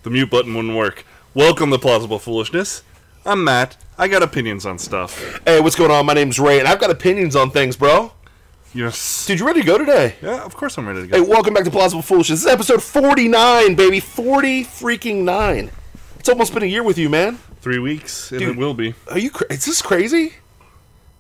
The mute button wouldn't work. Welcome to Plausible Foolishness. I'm Matt. I got opinions on stuff. Hey, what's going on? My name's Ray, and I've got opinions on things, bro. Yes. Dude, you ready to go today? Yeah, of course I'm ready to go. Hey, welcome back to Plausible Foolishness. This is episode 49, baby. 40 freaking 9. It's almost been a year with you, man. 3 weeks, and Dude, it will be. Is this crazy?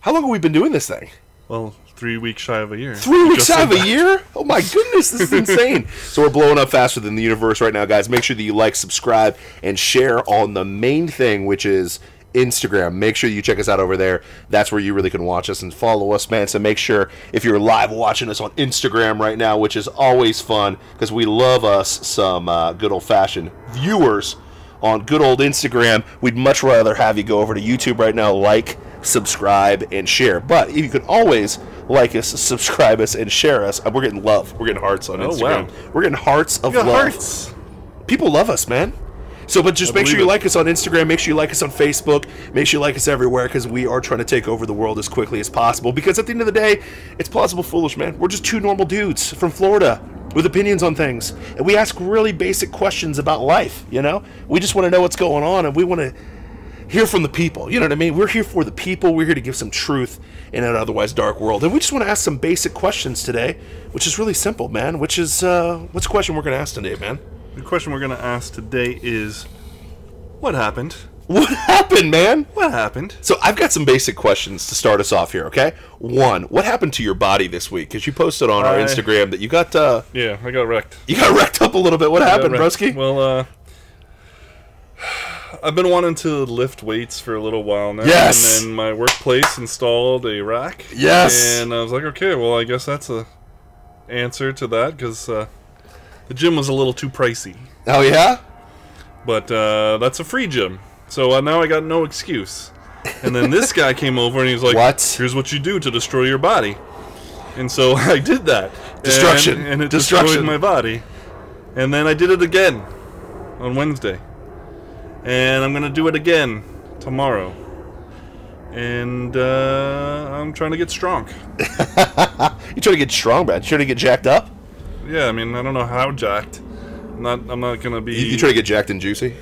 How long have we been doing this thing? Well, 3 weeks shy of a year. 3 weeks shy of a year? Oh my goodness, this is insane. So we're blowing up faster than the universe right now, guys. Make sure that you like, subscribe, and share on the main thing, which is Instagram. Make sure you check us out over there. That's where you really can watch us and follow us, man. So make sure if you're live watching us on Instagram right now, which is always fun because we love us some good old-fashioned viewers on good old Instagram. We'd much rather have you go over to YouTube right now, like, subscribe, and share. But you can always like us, subscribe us, and share us. We're getting love. We're getting hearts on Instagram. Wow. We're getting hearts of love. Hearts. People love us, man. So, but just make sure you like us on Instagram. Make sure you like us on Facebook. Make sure you like us everywhere because we are trying to take over the world as quickly as possible. Because at the end of the day, it's Plausible Foolish, man. We're just two normal dudes from Florida with opinions on things. And we ask really basic questions about life, you know? We just want to know what's going on, and we want to hear from the people. You know what I mean? We're here for the people. We're here to give some truth in an otherwise dark world. And we just want to ask some basic questions today, which is really simple, man. Which is, what's the question we're going to ask today, man? The question we're going to ask today is, what happened? What happened, man? What happened? So I've got some basic questions to start us off here, okay? One, what happened to your body this week? Because you posted on our Instagram that you got... yeah, I got wrecked. You got wrecked up a little bit. What happened, broski? Well, I've been wanting to lift weights for a little while now. Yes! And then my workplace installed a rack. Yes! And I was like, okay, well, I guess that's a answer to that, because the gym was a little too pricey. Oh, yeah? But that's a free gym. So now I got no excuse. And then this guy came over and he's like, what? Here's what you do to destroy your body. And so I did that. Destruction. And it destroyed my body. And then I did it again on Wednesday. And I'm going to do it again tomorrow. And I'm trying to get strong. You trying to get strong, man? You trying to get jacked up? Yeah, I mean, I don't know how jacked. I'm not going to be... You trying to get jacked and juicy?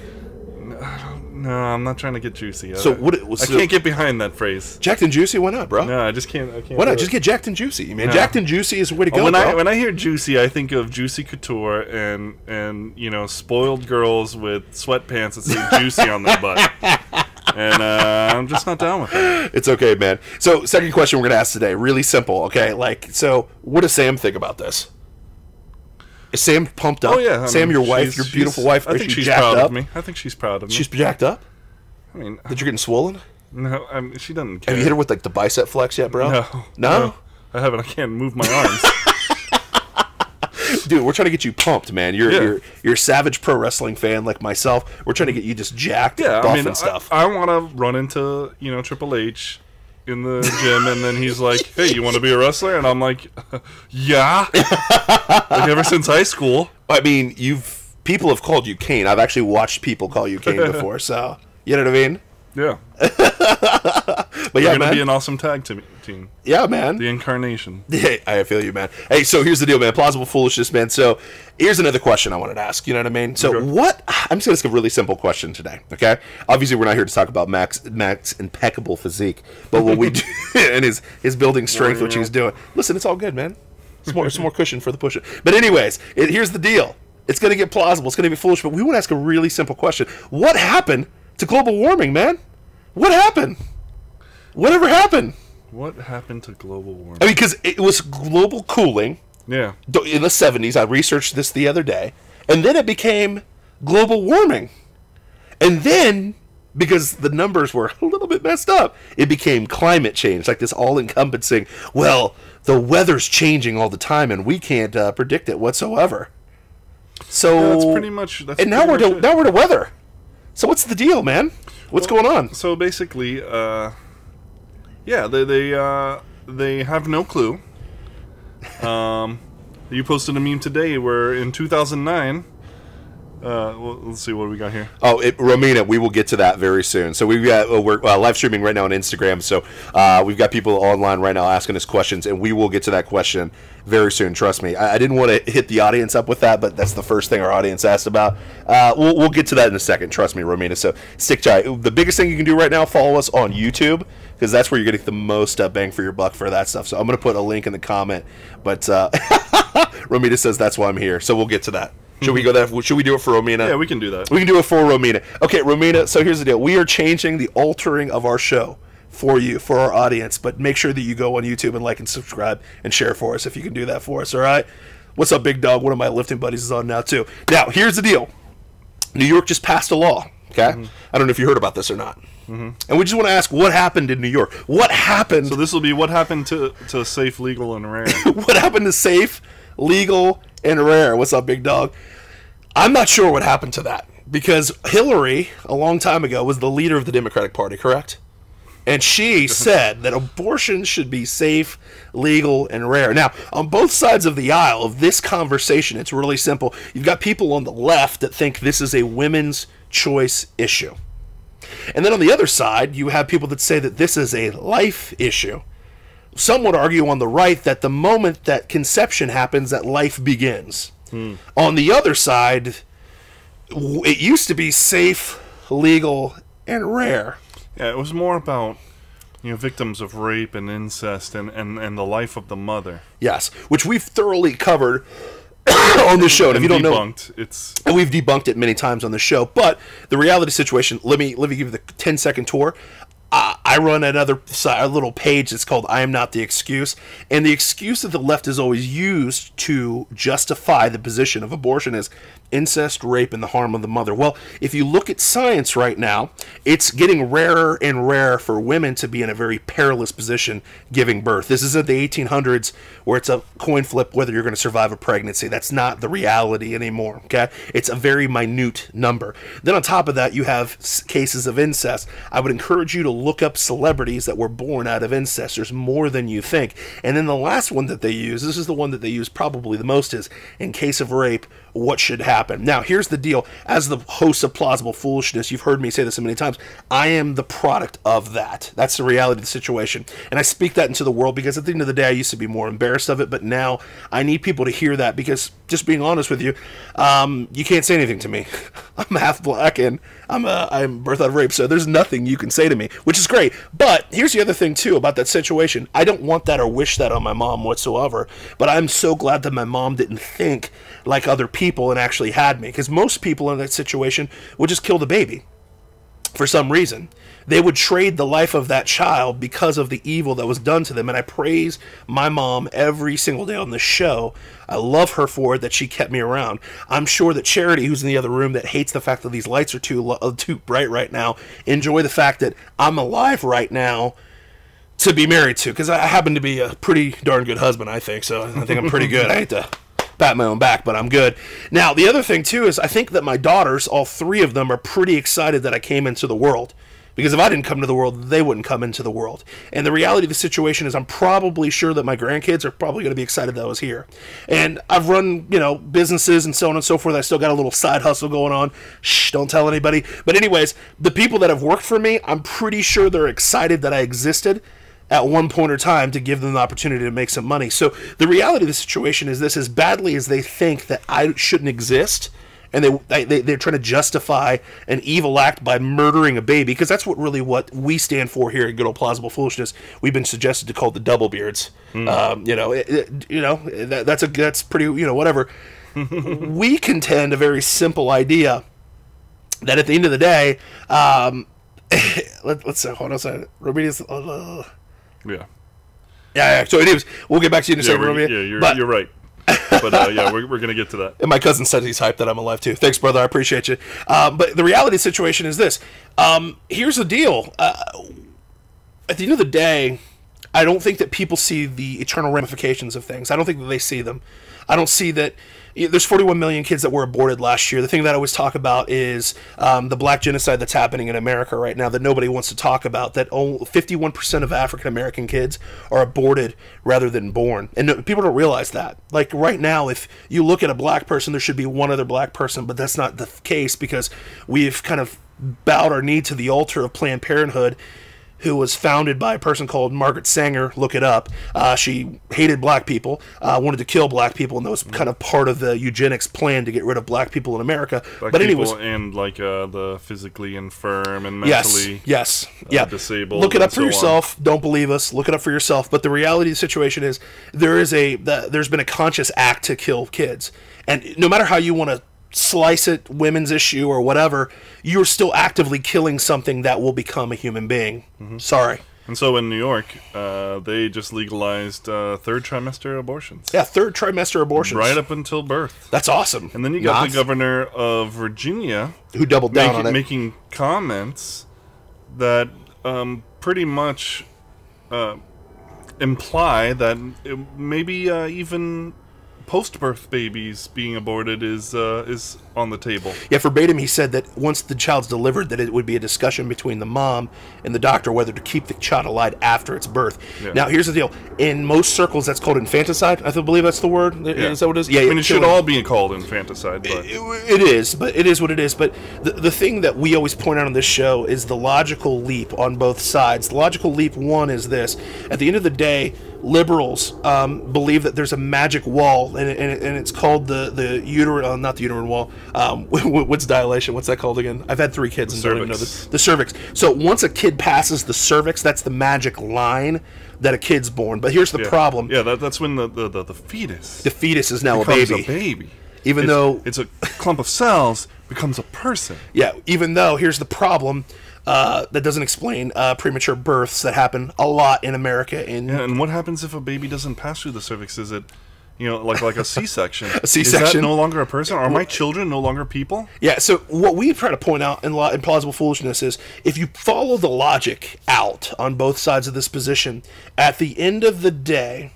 No, I'm not trying to get juicy. So I can't get behind that phrase. Jacked and juicy? Why not, bro? No, I just can't. Why not? Just get jacked and juicy, man. No. Jacked and juicy is the way to go, when bro. I hear juicy, I think of Juicy Couture and you know, spoiled girls with sweatpants that say juicy on their butt. And I'm just not down with that. It's okay, man. So, second question we're gonna ask today, really simple, okay? Like, so what does Sam think about this? Is Sam pumped up? Oh, yeah. Sam, your wife, your beautiful wife, I think she's proud of me. I think she's proud of me. She's jacked up? I mean... That you're getting swollen? No, she doesn't care. Have you hit her with, like, the bicep flex yet, bro? No. No? I haven't. I can't move my arms. Dude, we're trying to get you pumped, man. You're a savage pro wrestling fan like myself. We're trying to get you just jacked, buff, and stuff. I want to run into, you know, Triple H in the gym, and then he's like, hey, you want to be a wrestler? And I'm like, yeah. Like, ever since high school. I mean, people have called you Kane. I've actually watched people call you Kane before, so you know what I mean? Yeah. But We're gonna be an awesome tag team. Yeah, man. The Incarnation. Yeah, I feel you, man. Hey, so here's the deal, man. Plausible Foolishness, man. So here's another question I wanted to ask. You know what I mean? So I'm just gonna ask a really simple question today. Okay? Obviously, we're not here to talk about Mac's impeccable physique, but what we do and his building strength, which he's doing. Listen, it's all good, man. It's more cushion for the push. But anyways, here's the deal. It's gonna get plausible. It's gonna be foolish, but we want to ask a really simple question. What happened to global warming, man? What happened? Whatever happened? What happened to global warming? I mean, because it was global cooling. Yeah. In the 70s, I researched this the other day, and then it became global warming. And then, because the numbers were a little bit messed up, it became climate change, like this all-encompassing, well, the weather's changing all the time, and we can't predict it whatsoever. So, yeah, that's pretty much... now we're to weather. So what's the deal, man? What's going on? So basically, yeah, they have no clue. You posted a meme today where in 2009, let's see what we got here. Oh, Romina, we will get to that very soon. So we've got we're live streaming right now on Instagram. So we've got people online right now asking us questions, and we will get to that question very soon. Trust me. I didn't want to hit the audience up with that, but that's the first thing our audience asked about. We'll get to that in a second. Trust me, Romina. So stick tight. The biggest thing you can do right now, follow us on YouTube, because that's where you're getting the most bang for your buck for that stuff. So I'm going to put a link in the comment. But Romina says that's why I'm here. So we'll get to that. Should we go that? Should we do it for Romina? Yeah, we can do that. We can do it for Romina. Okay, Romina, so here's the deal. We are changing the altering of our show for you, for our audience, but make sure that you go on YouTube and like and subscribe and share for us if you can do that for us, all right? What's up, Big Dog? One of my lifting buddies is on now, too. Now, here's the deal. New York just passed a law, okay? I don't know if you heard about this or not. And we just want to ask, what happened in New York? What happened? So this will be what happened to safe, legal, and rare. What happened to safe, legal, and rare? What's up, Big Dog? I'm not sure what happened to that, because Hillary, a long time ago, was the leader of the Democratic Party, correct? And she said that abortion should be safe, legal, and rare. Now, on both sides of the aisle of this conversation, it's really simple. You've got people on the left that think this is a women's choice issue. And then on the other side, you have people that say that this is a life issue. Some would argue on the right that the moment that conception happens, that life begins. On the other side, it used to be safe, legal, and rare. Yeah, it was more about, victims of rape and incest and the life of the mother. Yes, which we've thoroughly covered on the show. And if you don't know, and we've debunked it many times on the show. But the reality situation, let me give you the 10-second tour. I run a little page that's called I Am Not the Excuse, and the excuse that the left has always used to justify the position of abortion is incest, rape, and the harm of the mother. Well, if you look at science right now, it's getting rarer and rarer for women to be in a very perilous position giving birth. This isn't the 1800s where it's a coin flip whether you're going to survive a pregnancy. That's not the reality anymore, okay? It's a very minute number. Then on top of that, you have cases of incest. I would encourage you to look up celebrities that were born out of incest. There's more than you think. And then the last one that they use, this is the one that they use probably the most, is in case of rape, what should happen? Now, here's the deal. As the host of Plausible Foolishness, you've heard me say this so many times, I am the product of that. That's the reality of the situation. And I speak that into the world because at the end of the day, I used to be more embarrassed of it, but now I need people to hear that because, just being honest with you, you can't say anything to me. I'm half black and I'm birthed out of rape, so there's nothing you can say to me, which is great. But here's the other thing, too, about that situation. I don't want that or wish that on my mom whatsoever, but I'm so glad that my mom didn't think like other people and actually had me, because most people in that situation would just kill the baby for some reason. They would trade the life of that child because of the evil that was done to them. And I praise my mom every single day on the show. I love her for it, that she kept me around. I'm sure that Charity, who's in the other room, that hates the fact that these lights are too bright right now, enjoy the fact that I'm alive right now to be married to, because I happen to be a pretty darn good husband, I think. So I think I'm pretty good. I hate to pat my own back, but I'm good. Now, the other thing, too, is I think that my daughters, all three of them, are pretty excited that I came into the world. Because if I didn't come to the world, they wouldn't come into the world. And the reality of the situation is I'm probably sure that my grandkids are probably going to be excited that I was here. And I've run, businesses and so on and so forth. I still got a little side hustle going on. Shh, don't tell anybody. But anyways, the people that have worked for me, I'm pretty sure they're excited that I existed at one point or time to give them the opportunity to make some money. So the reality of the situation is this: as badly as they think that I shouldn't exist, and they're trying to justify an evil act by murdering a baby, because that's what we stand for here at Good Old Plausible Foolishness. We've been suggested to call the Doublebeards. That's pretty, whatever. We contend a very simple idea that at the end of the day, let's hold on a second. Yeah. So anyways, we'll get back to you in a second, Romeo. Yeah, you're right. But we're going to get to that. And my cousin said he's hyped that I'm alive too. Thanks, brother. I appreciate you. But the reality of the situation is this. Here's the deal. At the end of the day, I don't think that people see the eternal ramifications of things. I don't think that they see them. I don't see that there's 41 million kids that were aborted last year. The thing that I always talk about is the black genocide that's happening in America right now that nobody wants to talk about, that 51% of African-American kids are aborted rather than born. And people don't realize that. Like right now, if you look at a black person, there should be one other black person, but that's not the case because we've kind of bowed our knee to the altar of Planned Parenthood, who was founded by a person called Margaret Sanger. Look it up. She hated black people, wanted to kill black people, and that was kind of part of the eugenics plan to get rid of black people in America. Black but people anyways, and like the physically infirm and mentally disabled. Look it up for so yourself. Don't believe us. Look it up for yourself. But the reality of the situation is there's been a conscious act to kill kids, and no matter how you want to slice it, women's issue or whatever, you're still actively killing something that will become a human being. Sorry. And so in New York, they just legalized third trimester abortions. Yeah, third trimester abortions. Right up until birth. That's awesome. And then you got the governor of Virginia who doubled down on it, making comments that pretty much imply that maybe even post-birth babies being aborted is on the table. Yeah, verbatim, he said that once the child's delivered, that it would be a discussion between the mom and the doctor whether to keep the child alive after its birth. Yeah. Now, here's the deal. In most circles, that's called infanticide. I believe that's the word. Yeah. Is that what it is? Yeah, I mean, it should all be called infanticide. But it is, but it is what it is. But the thing that we always point out on this show is the logical leap on both sides. The logical leap, one, is this. At the end of the day, liberals believe that there's a magic wall, and it's called the uterine, not the uterine wall. What's dilation? What's that called again? I've had 3 kids and don't even know the cervix. So once a kid passes the cervix, that's the magic line that a kid's born. But here's the problem. Yeah, that's when the fetus. The fetus is now becomes a baby. Even though it's a clump of cells, becomes a person. Yeah, even though here's the problem. That doesn't explain premature births that happen a lot in America. And what happens if a baby doesn't pass through the cervix? Is it, like a C-section? A C-section. Is that no longer a person? Are my children no longer people? Yeah, so what we try to point out in Plausible Foolishness is if you follow the logic out on both sides of this position, at the end of the day,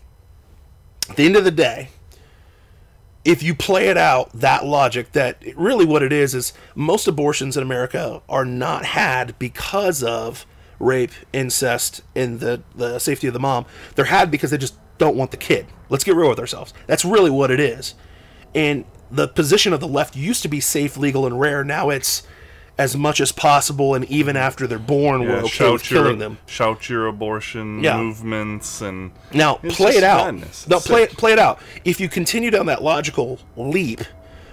if you play it out, that logic, that really what it is most abortions in America are not had because of rape, incest, and the safety of the mom. They're had because they just don't want the kid. Let's get real with ourselves. That's really what it is. And the position of the left used to be safe, legal, and rare. Now it's as much as possible, and even after they're born, we're okay with killing them. Shout your abortion movements, and now play it out. No, play it out. If you continue down that logical leap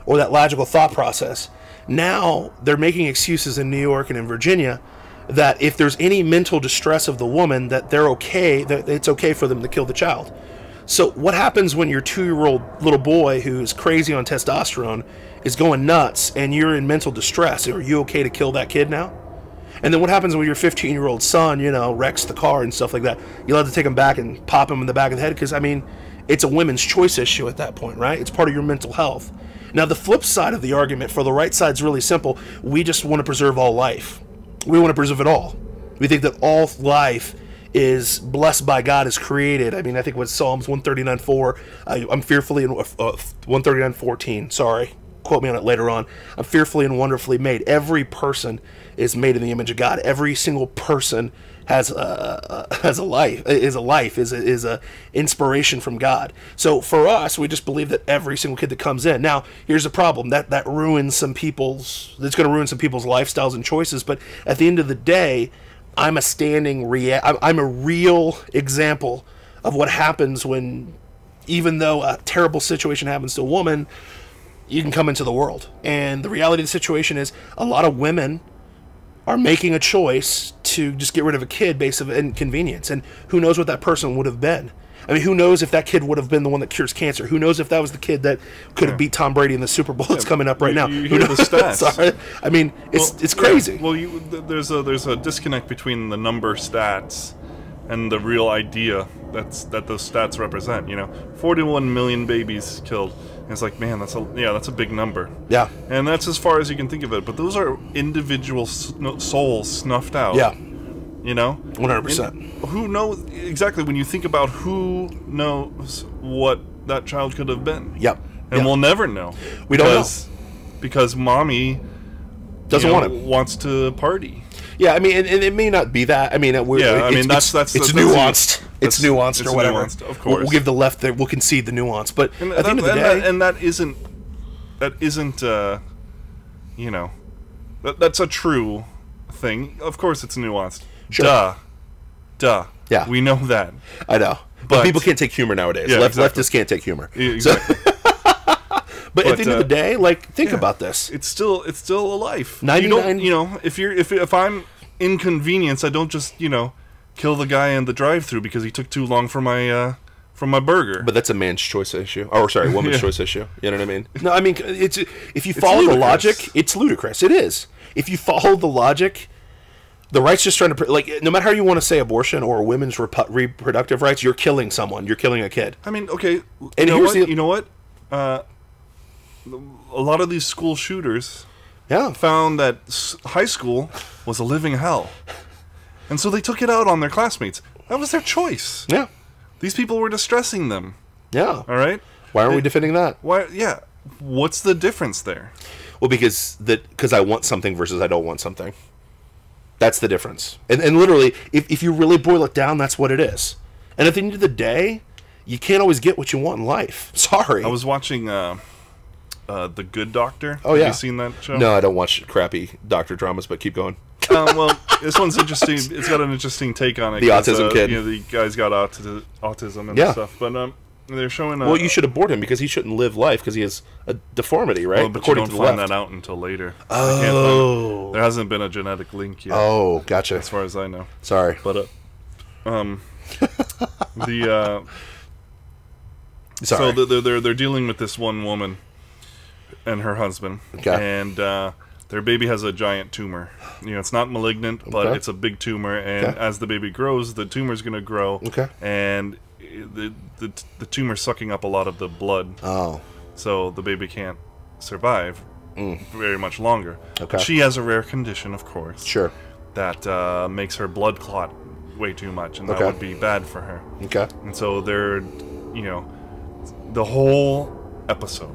or that logical thought process, now they're making excuses in New York and in Virginia that if there's any mental distress of the woman, that they're okay, that it's okay for them to kill the child. So what happens when your 2-year-old little boy who's crazy on testosterone is going nuts and you're in mental distress? Are you okay to kill that kid now? And then what happens when your 15-year-old son, wrecks the car and stuff like that? You'll have to take him back and pop him in the back of the head because, it's a women's choice issue at that point, right? It's part of your mental health. Now, the flip side of the argument for the right side is really simple. We just want to preserve all life. We want to preserve it all. We think that all life is blessed by God, is created. I think with Psalms 139:4, I'm fearfully and 139:14. Sorry, quote me on it later on. I'm fearfully and wonderfully made. Every person is made in the image of God. Every single person has a life. Is a inspiration from God. So for us, we just believe that every single kid that comes in. Now, here's the problem. That ruins some people's. That's going to ruin some people's lifestyles and choices. But at the end of the day, I'm a real example of what happens when, even though a terrible situation happens to a woman, you can come into the world. And the reality of the situation is a lot of women are making a choice to just get rid of a kid based on inconvenience. And who knows what that person would have been. Who knows if that kid would have been the one that cures cancer? Who knows if that was the kid that could have beat Tom Brady in the Super Bowl that's coming up right now? You hear the stats. Sorry. It's crazy. Well, there's a disconnect between the number stats and the real idea that those stats represent. 41 million babies killed. And it's like, man, that's a big number. Yeah. And that's as far as you can think of it. But those are individual souls snuffed out. Yeah. 100%. And who knows exactly when you think about who knows what that child could have been? Yep. And we'll never know. We don't know. Because mommy doesn't want it. Wants to party. Yeah, I mean, and it may not be that. I mean, that's nuanced. It's nuanced or whatever. Nuanced, of course. We'll give the left. We'll concede the nuance. But at the end of the day, that isn't. That's a true thing. Of course, it's nuanced. Sure. Duh. Yeah, we know that. I know, but people can't take humor nowadays. Yeah, Leftists can't take humor. Exactly. But at the end of the day, like, think about this. It's still a life. 99. If I'm inconvenienced, I don't just kill the guy in the drive-through because he took too long for my burger. But that's a man's choice issue. Or sorry, woman's choice issue. You know what I mean? No, I mean if you follow the logic, it's ludicrous. It is. If you follow the logic, the right's just trying to no matter how you want to say abortion or women's reproductive rights, you're killing someone. You're killing a kid. I mean, okay. And you know what? A lot of these school shooters found that high school was a living hell. And so they took it out on their classmates. That was their choice. Yeah. These people were distressing them. Yeah. All right? Why aren't we defending that? Why? Yeah. What's the difference there? Well, because I want something versus I don't want something. That's the difference. And literally, if you really boil it down, that's what it is. And at the end of the day, you can't always get what you want in life. Sorry. I was watching The Good Doctor. Oh, yeah. Have you seen that show? No, I don't watch crappy doctor dramas, but keep going. Well, this one's interesting. It's got an interesting take on it. The autism kid. The guy's got autism and stuff. But they're showing. Well, you should abort him because he shouldn't live life because he has a deformity, right? Well, but you don't find that out until later. Oh. There hasn't been a genetic link yet. Oh, gotcha. As far as I know. Sorry. But Sorry. So they're dealing with this one woman and her husband, and their baby has a giant tumor. It's not malignant, but it's a big tumor, and as the baby grows, the tumor's going to grow, and the tumor's sucking up a lot of the blood. Oh. So the baby can't survive very much longer. Okay. She has a rare condition, of course. Sure. That makes her blood clot way too much, and that would be bad for her. Okay. And so they're, the whole episode.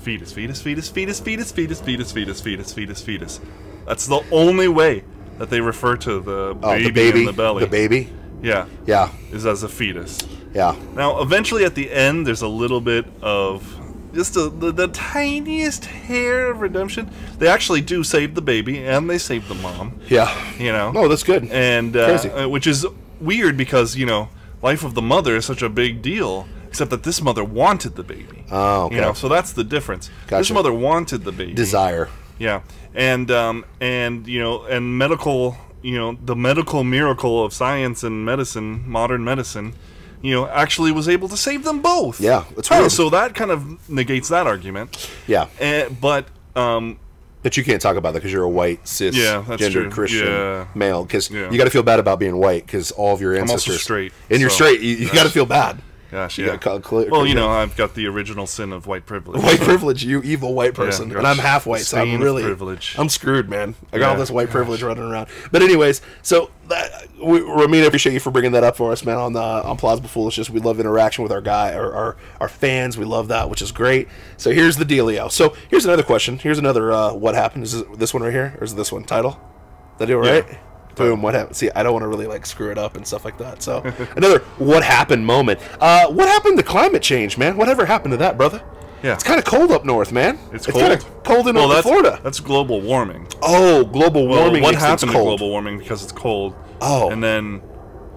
Fetus, fetus, fetus, fetus, fetus, fetus, fetus, fetus, fetus, fetus, fetus. That's the only way that they refer to the baby in the belly. The baby? Yeah. Yeah. Is as a fetus. Yeah. Now, eventually at the end, there's a little bit of just the tiniest hair of redemption. They actually do save the baby, and they save the mom. Yeah. Oh, that's good. And which is weird because, life of the mother is such a big deal. Except that this mother wanted the baby. Oh, okay. So that's the difference. Gotcha. This mother wanted the baby. Desire. Yeah, and medical, the medical miracle of science and medicine, modern medicine, actually was able to save them both. Yeah, that's weird. So that kind of negates that argument. Yeah. But you can't talk about that because you're a white, cis-gendered Christian male. Because you got to feel bad about being white because all of your ancestors. I'm also straight. And you're straight. You got to feel bad. Gosh, yeah. I've got the original sin of white privilege. White privilege, you evil white person. And I'm half white, so I'm screwed, man. I got all this white privilege running around. But anyways, so Ramin, I appreciate you for bringing that up for us, man, on Plausible Foolishness. We love interaction with our fans. We love that, which is great. So here's the dealio. So here's another question. Here's another what happened. Is this one right here? Or is this one title? Did I do it right? Yeah. Boom, what happened? See, I don't want to really screw it up and stuff like that. So another what happened moment. What happened to climate change, man? Whatever happened to that, brother? Yeah. It's kind of cold up north, man. It's cold. Kind of cold in Florida. That's global warming. Oh, global warming. What happened to global warming because it's cold? Oh. And then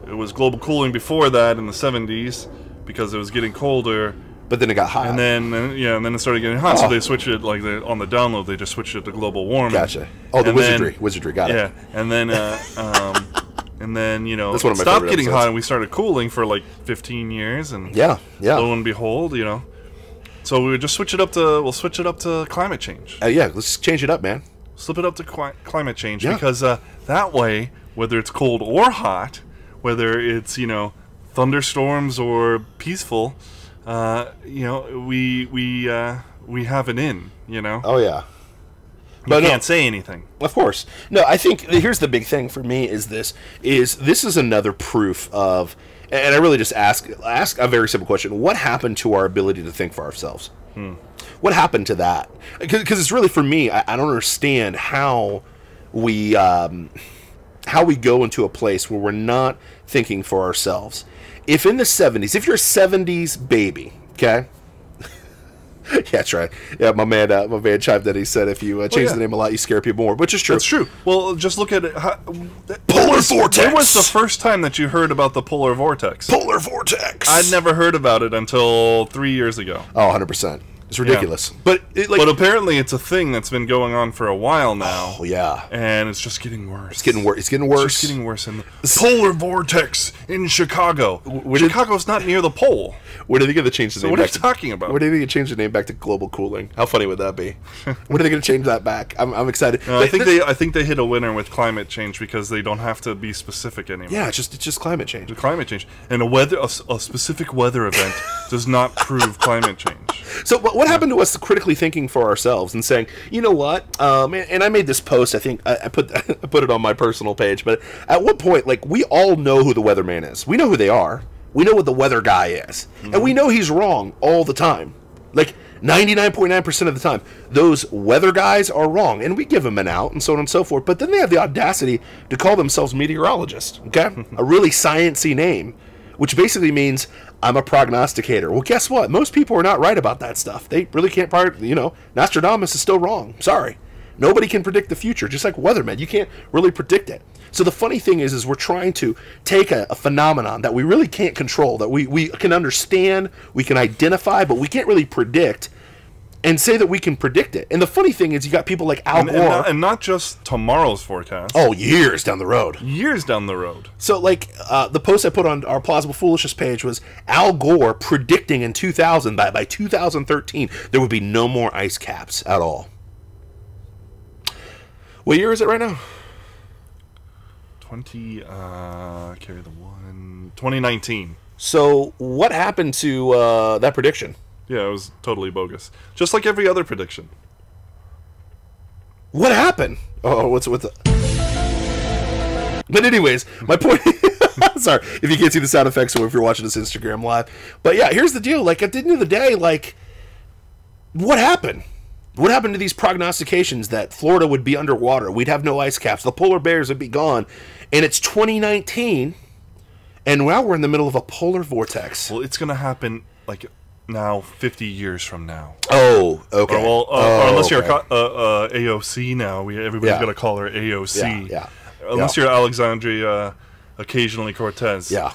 it was global cooling before that in the 70s because it was getting colder. But then it got hot. And then it started getting hot. So they switched it on the download. They just switched it to global warming. Gotcha. Oh, the wizardry. Got it. Yeah, and then That's one of my stopped getting episodes. hot, and we started cooling for 15 years, and yeah. Lo and behold, so we would just switch it up to climate change. Yeah, let's change it up, man. Slip it up to climate change because that way, whether it's cold or hot, whether it's thunderstorms or peaceful. We have it in, Oh yeah, but can't say anything. Of course, no. I think here's the big thing for me is this is another proof of, And I really just ask a very simple question. What happened to our ability to think for ourselves? What happened to that? Because it's really, for me, I don't understand how we go into a place where we're not thinking for ourselves. If in the 70s, if you're a 70s baby, okay? Yeah, that's right. Yeah, my man chimed in. He said if you change the name a lot, you scare people more, which is true. That's true. Well, just look at it. Polar vortex. When was the first time that you heard about the polar vortex? Polar vortex. I'd never heard about it until 3 years ago. Oh, 100%. It's ridiculous. Yeah. But but apparently it's a thing that's been going on for a while now. Oh, yeah. And it's just getting worse. It's getting worse. It's getting worse. It's just getting worse. And the polar vortex in Chicago. Chicago's not near the pole. Where do they going to change the name back back to? What are you talking about? Where do they going to change the name back to global cooling? How funny would that be? When are they going to change that back? I'm excited. I think they hit a winner with climate change because they don't have to be specific anymore. Yeah, it's just climate change. It's climate change. And a specific weather event does not prove climate change. So what happened to us critically thinking for ourselves and saying, you know what? And I made this post. I think I put it on my personal page. But at what point, like, we all know who the weatherman is. We know who they are. We know what the weather guy is, and we know he's wrong all the time. Like 99.9% of the time, those weather guys are wrong, and we give them an out, and so on and so forth. But then they have the audacity to call themselves meteorologists. Okay, a really sciencey name, which basically means I'm a prognosticator. Well, guess what? Most people are not right about that stuff. They really can't. Nostradamus is still wrong. Sorry. Nobody can predict the future, just like weathermen. You can't really predict it. So the funny thing is we're trying to take a phenomenon that we really can't control, that we can understand, we can identify, but we can't really predict, and say that we can predict it. And the funny thing is you got people like Al Gore. And not just tomorrow's forecast. Oh, years down the road. Years down the road. So, like, the post I put on our Plausible Foolishness page was Al Gore predicting in 2000, by 2013, there would be no more ice caps at all. What year is it right now? 2019. So what happened to that prediction? Yeah, it was totally bogus. Just like every other prediction. What happened? Oh, what's the... But anyways, my point... Sorry, if you can't see the sound effects or if you're watching this Instagram live. But yeah, here's the deal. Like, at the end of the day, like, what happened? What happened to these prognostications that Florida would be underwater? We'd have no ice caps. The polar bears would be gone. And it's 2019, and now we're in the middle of a polar vortex. Well, it's going to happen, like, now 50 years from now. Oh, okay. Or unless you're AOC now. Everybody's got to call her AOC. Yeah. Unless you're Alexandria occasionally Cortez. Yeah.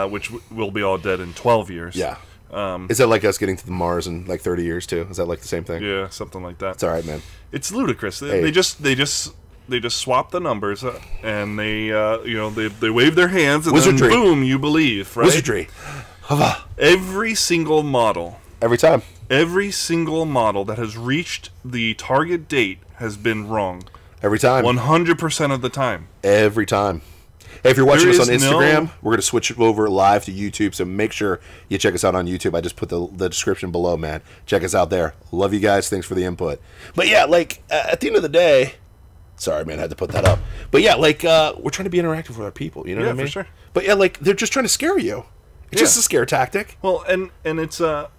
Which will be all dead in 12 years. Yeah. Is that like us getting to the Mars in like 30 years too? Is that like the same thing? Yeah, something like that. It's all right, man. It's ludicrous. They just swap the numbers and they wave their hands and Wizardry. then boom, you believe, right? Wizardry. Every single model. Every time. Every single model that has reached the target date has been wrong. Every time. 100% of the time. Every time. Hey, if you're watching us on Instagram, we're going to switch over live to YouTube, so make sure you check us out on YouTube. I just put the description below, man. Check us out there. Love you guys. Thanks for the input. But yeah, like, at the end of the day, sorry, man, I had to put that up. But yeah, like, we're trying to be interactive with our people, you know what I mean? Yeah, for sure. But yeah, like, they're just trying to scare you. It's just a scare tactic. Well, and it's, what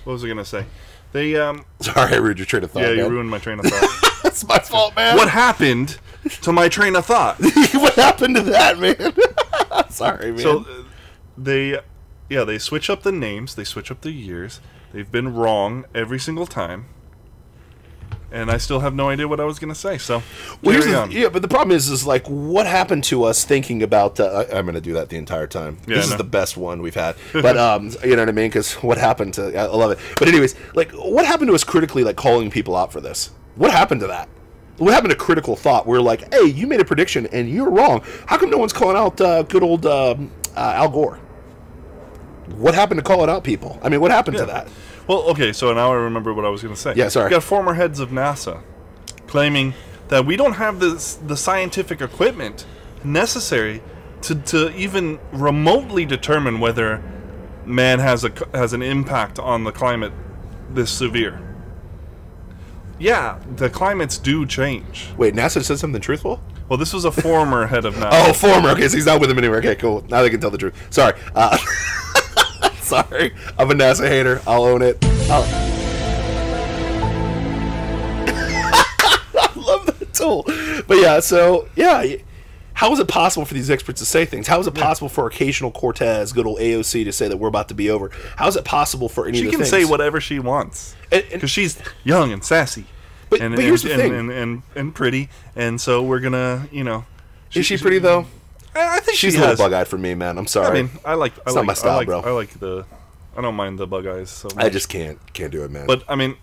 was I going to say? They, sorry, I ruined your train of thought, Yeah, you man. ruined my train of thought. That's my fault, man. What happened to my train of thought? What happened to that, man? Sorry, man. So they switch up the names, they switch up the years. They've been wrong every single time, and I still have no idea what I was going to say. So carry on. Yeah, but the problem is like, what happened to us thinking about? I'm going to do that the entire time. Yeah, this is the best one we've had. But you know what I mean? Because what happened to? I love it. But anyways, like, what happened to us critically, like calling people out for this? What happened to that? What happened to critical thought? We're like, hey, you made a prediction and you're wrong. How come no one's calling out good old Al Gore? What happened to calling out people? I mean, what happened to that? Well, okay, so now I remember what I was going to say. Yeah, sorry. You got former heads of NASA claiming that we don't have the scientific equipment necessary to even remotely determine whether man has an impact on the climate this severe. Yeah, the climates do change. Wait, NASA said something truthful? Well, this was a former head of NASA. Oh, former. Okay, so he's not with him anymore. Okay, cool. Now they can tell the truth. Sorry. Sorry. I'm a NASA hater. I'll own it. I love that tool. But yeah, so, yeah. How is it possible for these experts to say things? How is it possible for occasional Cortez, good old AOC, to say that we're about to be over? How is it possible for any of the things? She can say whatever she wants. Because she's young and sassy. But here's the thing. And pretty. And so we're going to, you know. Is she pretty, though? I think she's a little bug-eyed for me, man. I'm sorry. I mean, I like my style, bro. I don't mind the bug eyes so much. I just can't do it, man. But, I mean...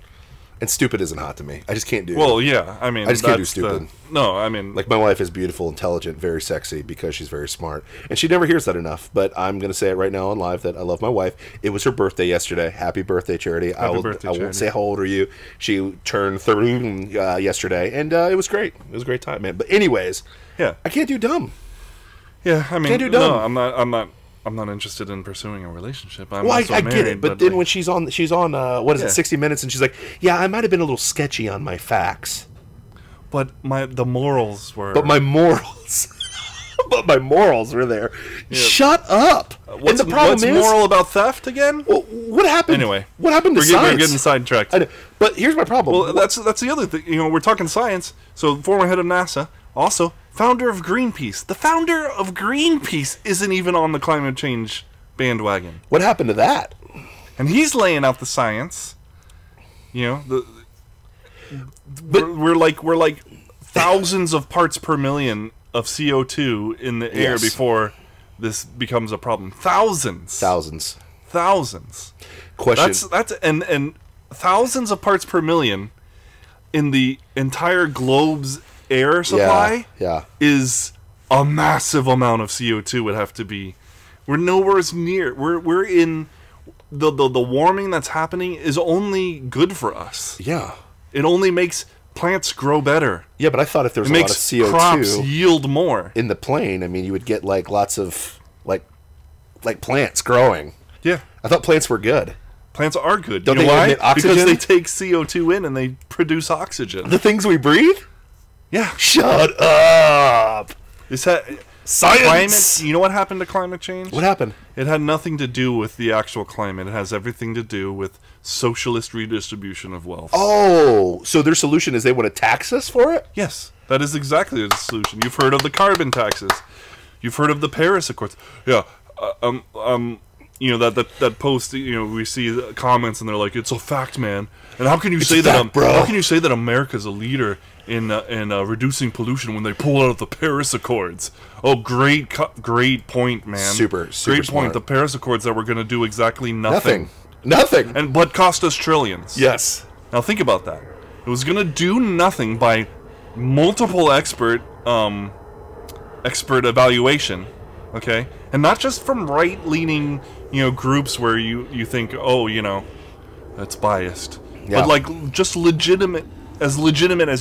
And stupid isn't hot to me. I just can't do it. Well, yeah, I mean... I just can't do stupid. No, I mean... Like, my wife is beautiful, intelligent, very sexy, because she's very smart. And she never hears that enough. But I'm going to say it right now on live that I love my wife. It was her birthday yesterday. Happy birthday, Charity. I won't say how old are you. She turned 30 yesterday. And it was great. It was a great time, man. But anyways, yeah, I can't do dumb. Yeah, I mean... Can't do dumb. No, I'm not interested in pursuing a relationship. I get it, but then when she's on, what is it, 60 Minutes, and she's like, yeah, I might have been a little sketchy on my facts. But the morals were... But my morals... but my morals were there. Yeah. Shut up! What's moral about theft again? Well, what happened? Anyway. What happened to science? We're getting sidetracked. But here's my problem. Well, that's the other thing. You know, we're talking science, so former head of NASA, also... founder of Greenpeace. The founder of Greenpeace isn't even on the climate change bandwagon. What happened to that? And he's laying out the science. You know, we're like thousands of parts per million of CO2 in the air before this becomes a problem. Thousands. Question. That's and thousands of parts per million in the entire globe's air supply is a massive amount of CO2 would have to be. We're nowhere near. We're in the warming that's happening is only good for us. Yeah. It only makes plants grow better. Yeah, but I thought if there's a lot of CO2 crops yield more in the plane, I mean you would get like lots of like plants growing. Yeah. I thought plants were good. Plants are good. Don't you know they why? emit oxygen? Because they take CO2 in and they produce oxygen. The things we breathe? Yeah. Shut up. Is that science? Climate, you know what happened to climate change? What happened? It had nothing to do with the actual climate. It has everything to do with socialist redistribution of wealth. Oh, so their solution is they want to tax us for it? Yes, that is exactly the solution. You've heard of the carbon taxes. You've heard of the Paris Accords. Yeah. You know that post. You know, we see the comments and they're like, "It's a fact, man." And how can you say that? How can you say that America's a leader in reducing pollution when they pull out of the Paris Accords? Oh, great point, man. Super great smart. point. The Paris Accords that were going to do exactly nothing. Nothing. And but cost us trillions. Yes. Now think about that. It was going to do nothing by multiple expert evaluation. Okay, and not just from right-leaning, groups where you think, oh, that's biased, but like just legitimate as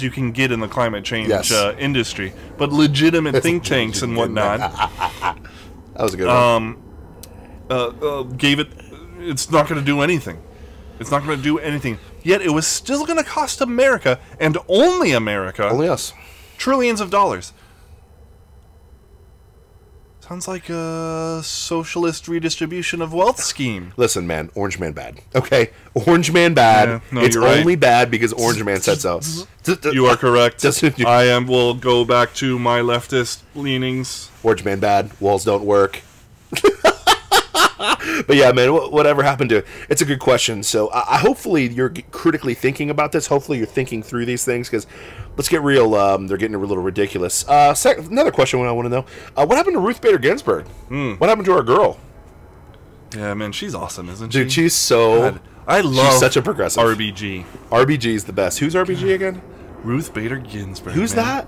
you can get in the climate change industry, but legitimate think tanks and whatnot. That was a good one. Gave it. It's not going to do anything. It's not going to do anything. Yet it was still going to cost America, and only America, only us, trillions of dollars. Sounds like a socialist redistribution of wealth scheme. Listen, man, Orange Man bad. Okay? Orange Man bad. Yeah, no, it's you're right. only bad because Orange Man said so. You are correct. Will go back to my leftist leanings. Orange Man bad. Walls don't work. But yeah, man, whatever happened to it? It's a good question. So hopefully you're critically thinking about this. Hopefully you're thinking through these things because let's get real. They're getting a little ridiculous. Another question I want to know. What happened to Ruth Bader Ginsburg? What happened to our girl? Yeah, man, she's awesome, isn't she? Dude, she's so... God, I love she's such a progressive. RBG. RBG is the best. Who's RBG again? Ruth Bader Ginsburg. Who's that?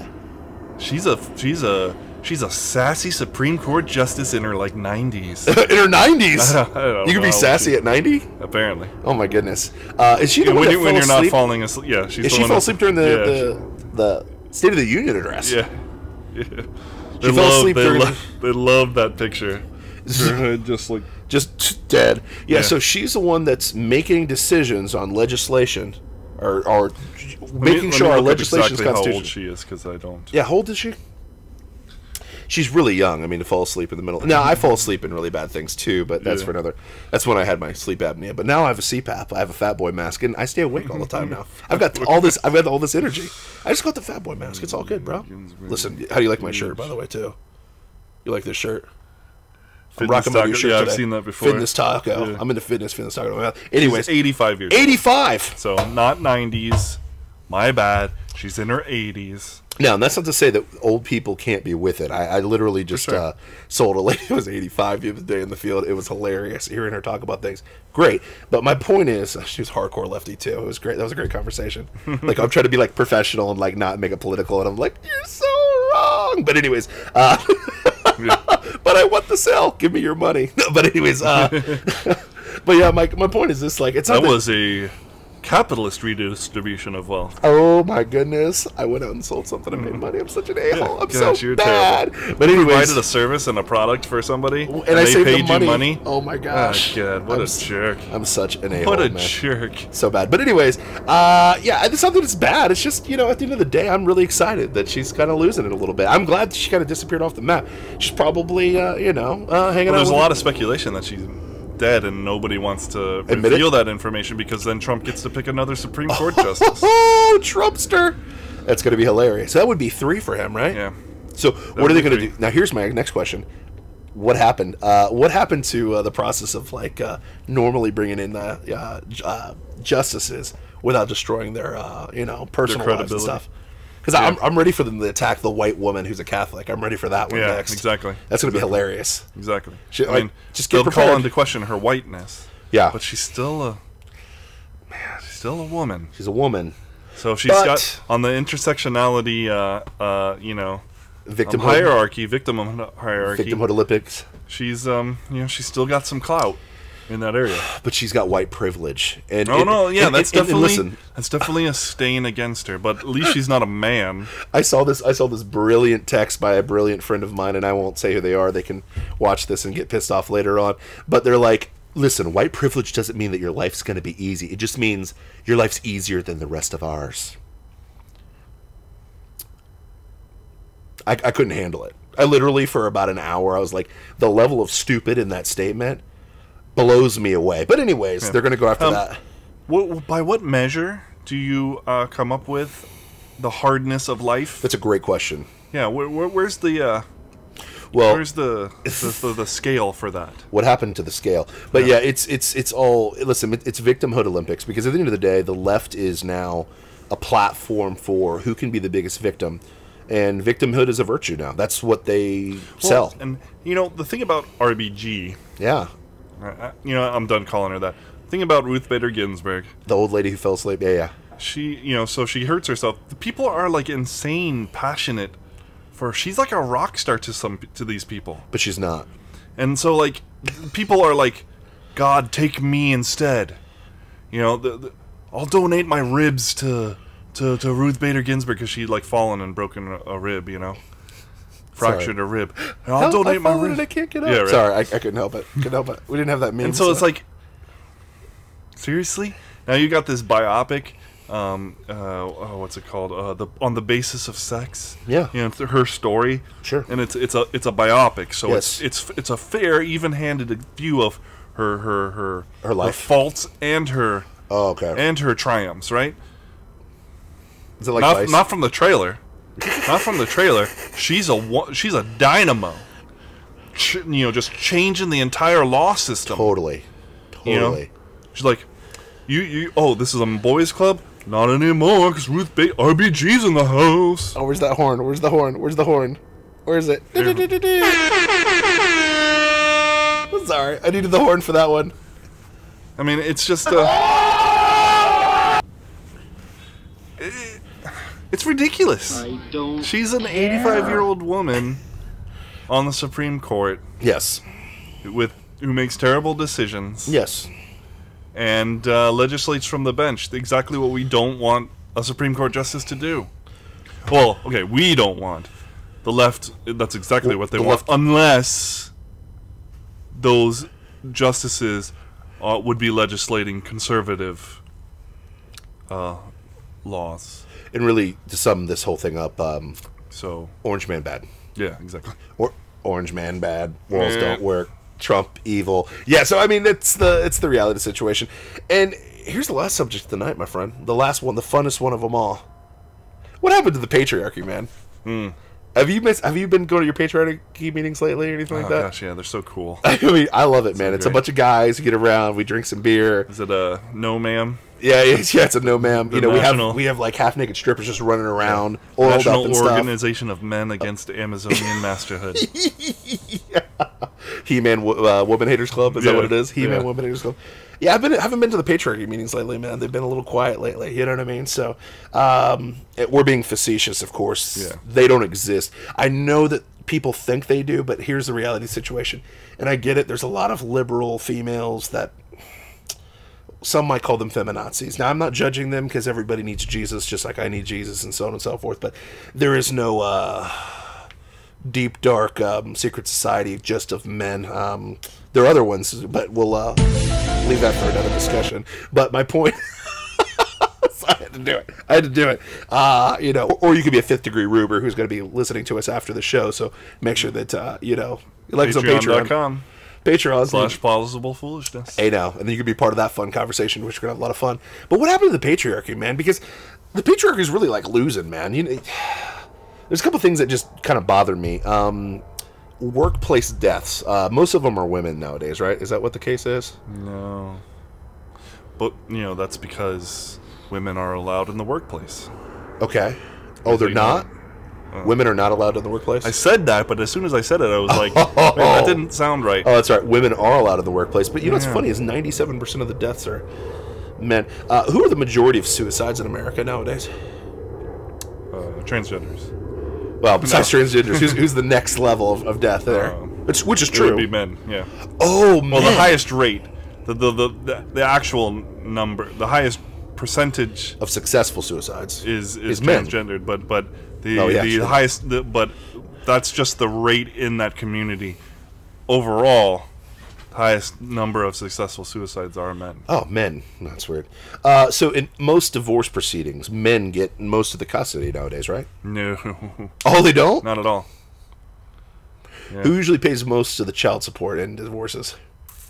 She's a sassy Supreme Court justice in her 90s. In her 90s? I don't you can be sassy at 90? Apparently. Oh my goodness. Is she the one that when you're fell asleep? not falling asleep? Yeah, she's Is she fell asleep during the State of the Union address? Yeah. She fell asleep during. They love that picture. Just dead. Yeah. So she's the one that's making decisions on legislation, or making sure our legislation is constitutional. How old she is, because I don't. Yeah, how old is she? she's really young. I mean, to fall asleep in the middle. Now I fall asleep in really bad things too, but that's for another. That's when I had my sleep apnea. But now I have a CPAP. I have a Fat Boy mask, and I stay awake all the time now. I've got all this. I've got all this energy. I just got the Fat Boy mask. It's all good, bro. Listen, how do you like my shirt, by the way, too? You like this shirt? I'm rocking my new shirt today. I've seen that before. Fitness Taco. I'm into fitness taco. Anyways, she's 85 years 85. So not 90s. My bad. She's in her 80s. Now, and that's not to say that old people can't be with it. I literally just sold a lady who was 85 the other day in the field. It was hilarious hearing her talk about things. Great. But my point is, she was hardcore lefty, too. It was great. That was a great conversation. Like, I'm trying to be, like, professional and, like, not make it political. And I'm like, you're so wrong. But anyways, but I want the sale. Give me your money. But anyways, but yeah, my point is this, like, it's not that was a capitalist redistribution of wealth. Oh my goodness! I went out and sold something and made money. I'm such an a-hole. Yeah, I'm gosh, so you're bad. terrible. But anyways, you provided a service and a product for somebody, and I they saved paid them you money. Oh my gosh! Oh God, what a jerk! I'm such an a-hole. What a man. jerk! So bad. But anyways, yeah, it's not that it's bad. It's just, you know, at the end of the day, I'm really excited that she's kind of losing it a little bit. I'm glad she kind of disappeared off the map. She's probably, you know, hanging out. There's a with lot of speculation that she's dead, and nobody wants to Admit reveal it? that information because then Trump gets to pick another Supreme Court justice. Oh, Trumpster! That's going to be hilarious. So that would be 3 for him, right? Yeah. So what are they going to do? Now, here's my next question. What happened? What happened to the process of, like, normally bringing in justices without destroying their, you know, personal lives and stuff? Because I'm ready for them to attack the white woman who's a Catholic. I'm ready for that one next. Exactly. That's going to be hilarious. Exactly. I mean, just get they'll prepared. call into question her whiteness. Yeah. But she's still a woman. She's a woman. So she's got on the intersectionality, you know, Victimhood hierarchy. Victimhood Olympics. She's you know, she's still got some clout in that area. But she's got white privilege. And that's definitely listen. That's definitely a stain against her. But at least she's not a man. I saw this brilliant text by a brilliant friend of mine, and I won't say who they are. They can watch this and get pissed off later on. But they're like, listen, white privilege doesn't mean that your life's going to be easy. It just means your life's easier than the rest of ours. I couldn't handle it. I literally, for about an hour, I was like, the level of stupid in that statement blows me away. But anyways, they're going to go after that. By what measure do you come up with the hardness of life? That's a great question. Yeah, where's the where's the scale for that? What happened to the scale? But yeah, it's all, listen, it's victimhood Olympics, because at the end of the day, the left is now a platform for who can be the biggest victim. And victimhood is a virtue now. That's what they sell. And, you know, the thing about RBG... Yeah. You know, I'm done calling her that. The thing about Ruth Bader Ginsburg... The old lady who fell asleep. Yeah. She, you know, so she hurts herself. The people are, like, insane, passionate for... She's like a rock star to these people. But she's not. And so, like, people are like, God, take me instead. You know, I'll donate my ribs to Ruth Bader Ginsburg because she'd like fallen and broken a rib, you know, fractured her rib. And I'll donate my rib. I can't get up. Yeah, right. Sorry, I couldn't help it. Couldn't help it. We didn't have that meme. And so it's like, seriously? Now you got this biopic. What's it called? On the Basis of Sex. Yeah. You know, her story. Sure. And it's a biopic, so yes. it's a fair, even-handed view of her life, her faults and her and her triumphs, right? Is it like not from the trailer? Not from the trailer. She's a dynamo. You know, just changing the entire law system. Totally. You know? She's like, oh, this is a boys' club? Not anymore, because RBG's in the house. Oh, where's that horn? Where's the horn? Where's the horn? Where is it? Sorry, I needed the horn for that one. I mean, it's just it's ridiculous. She's an 85-year-old woman on the Supreme Court. Yes. Who makes terrible decisions. Yes. And legislates from the bench. Exactly what we don't want a Supreme Court justice to do. Well, okay, we don't want. The left, that's exactly what they want. Unless those justices would be legislating conservative laws. And really, to sum this whole thing up, so Orange Man bad. Yeah, exactly. Or Orange Man bad, walls don't work, Trump evil. Yeah, so I mean it's the reality situation. And here's the last subject of the night, my friend. The last one, the funnest one of them all. What happened to the patriarchy, man? Have you been going to your patriarchy meetings lately or anything like that? Gosh, yeah, they're so cool. I mean, I love it, man. It's a bunch of guys who get around, we drink some beer. Is it a no, ma'am? Yeah, it's a no, ma'am. You know, national, we have like half naked strippers just running around, oiled National up and stuff. Organization of Men Against Amazonian Masterhood. He-Man Woman Haters Club, is that what it is? He-Man Yeah. Woman Haters Club. Yeah, I haven't been to the patriarchy meetings lately, man. They've been a little quiet lately. You know what I mean? So we're being facetious, of course. Yeah. They don't exist. I know that people think they do, but here's the reality situation. And I get it. There's a lot of liberal females that some might call them feminazis. Now, I'm not judging them because everybody needs Jesus, just like I need Jesus, and so on and so forth. But there is no deep, dark, secret society just of men. There are other ones, but we'll leave that for another discussion. But my point... So I had to do it. You know, or you could be a fifth-degree Ruber who's going to be listening to us after the show, so make sure that, you know... Like us on Patreon.com. Patreon. /Plausible Foolishness. Hey, now, and then you can be part of that fun conversation, which we're gonna have a lot of fun. But what happened to the patriarchy, man? Because the patriarchy is really like losing, man. You know, there's a couple things that just kind of bother me. Workplace deaths. Most of them are women nowadays, right? Is that what the case is? No. But, you know, that's because women are allowed in the workplace. Okay. Oh, they're not? Women are not allowed in the workplace? I said that, but as soon as I said it, I was like, wait, that didn't sound right. Oh, that's right. Women are allowed in the workplace. But you know what's funny is 97% of the deaths are men. Who are the majority of suicides in America nowadays? Transgenders. Well, besides transgenders, who's the next level of death there? Which is true. It would be men, yeah. Oh, man. Well, the highest rate, the actual number, the highest percentage of successful suicides is men. transgendered, but the highest, but that's just the rate in that community. Overall, highest number of successful suicides are men. Oh, men. That's weird. So in most divorce proceedings, men get most of the custody nowadays, right? No. Oh, they don't? Not at all. Yeah. Who usually pays most of the child support in divorces?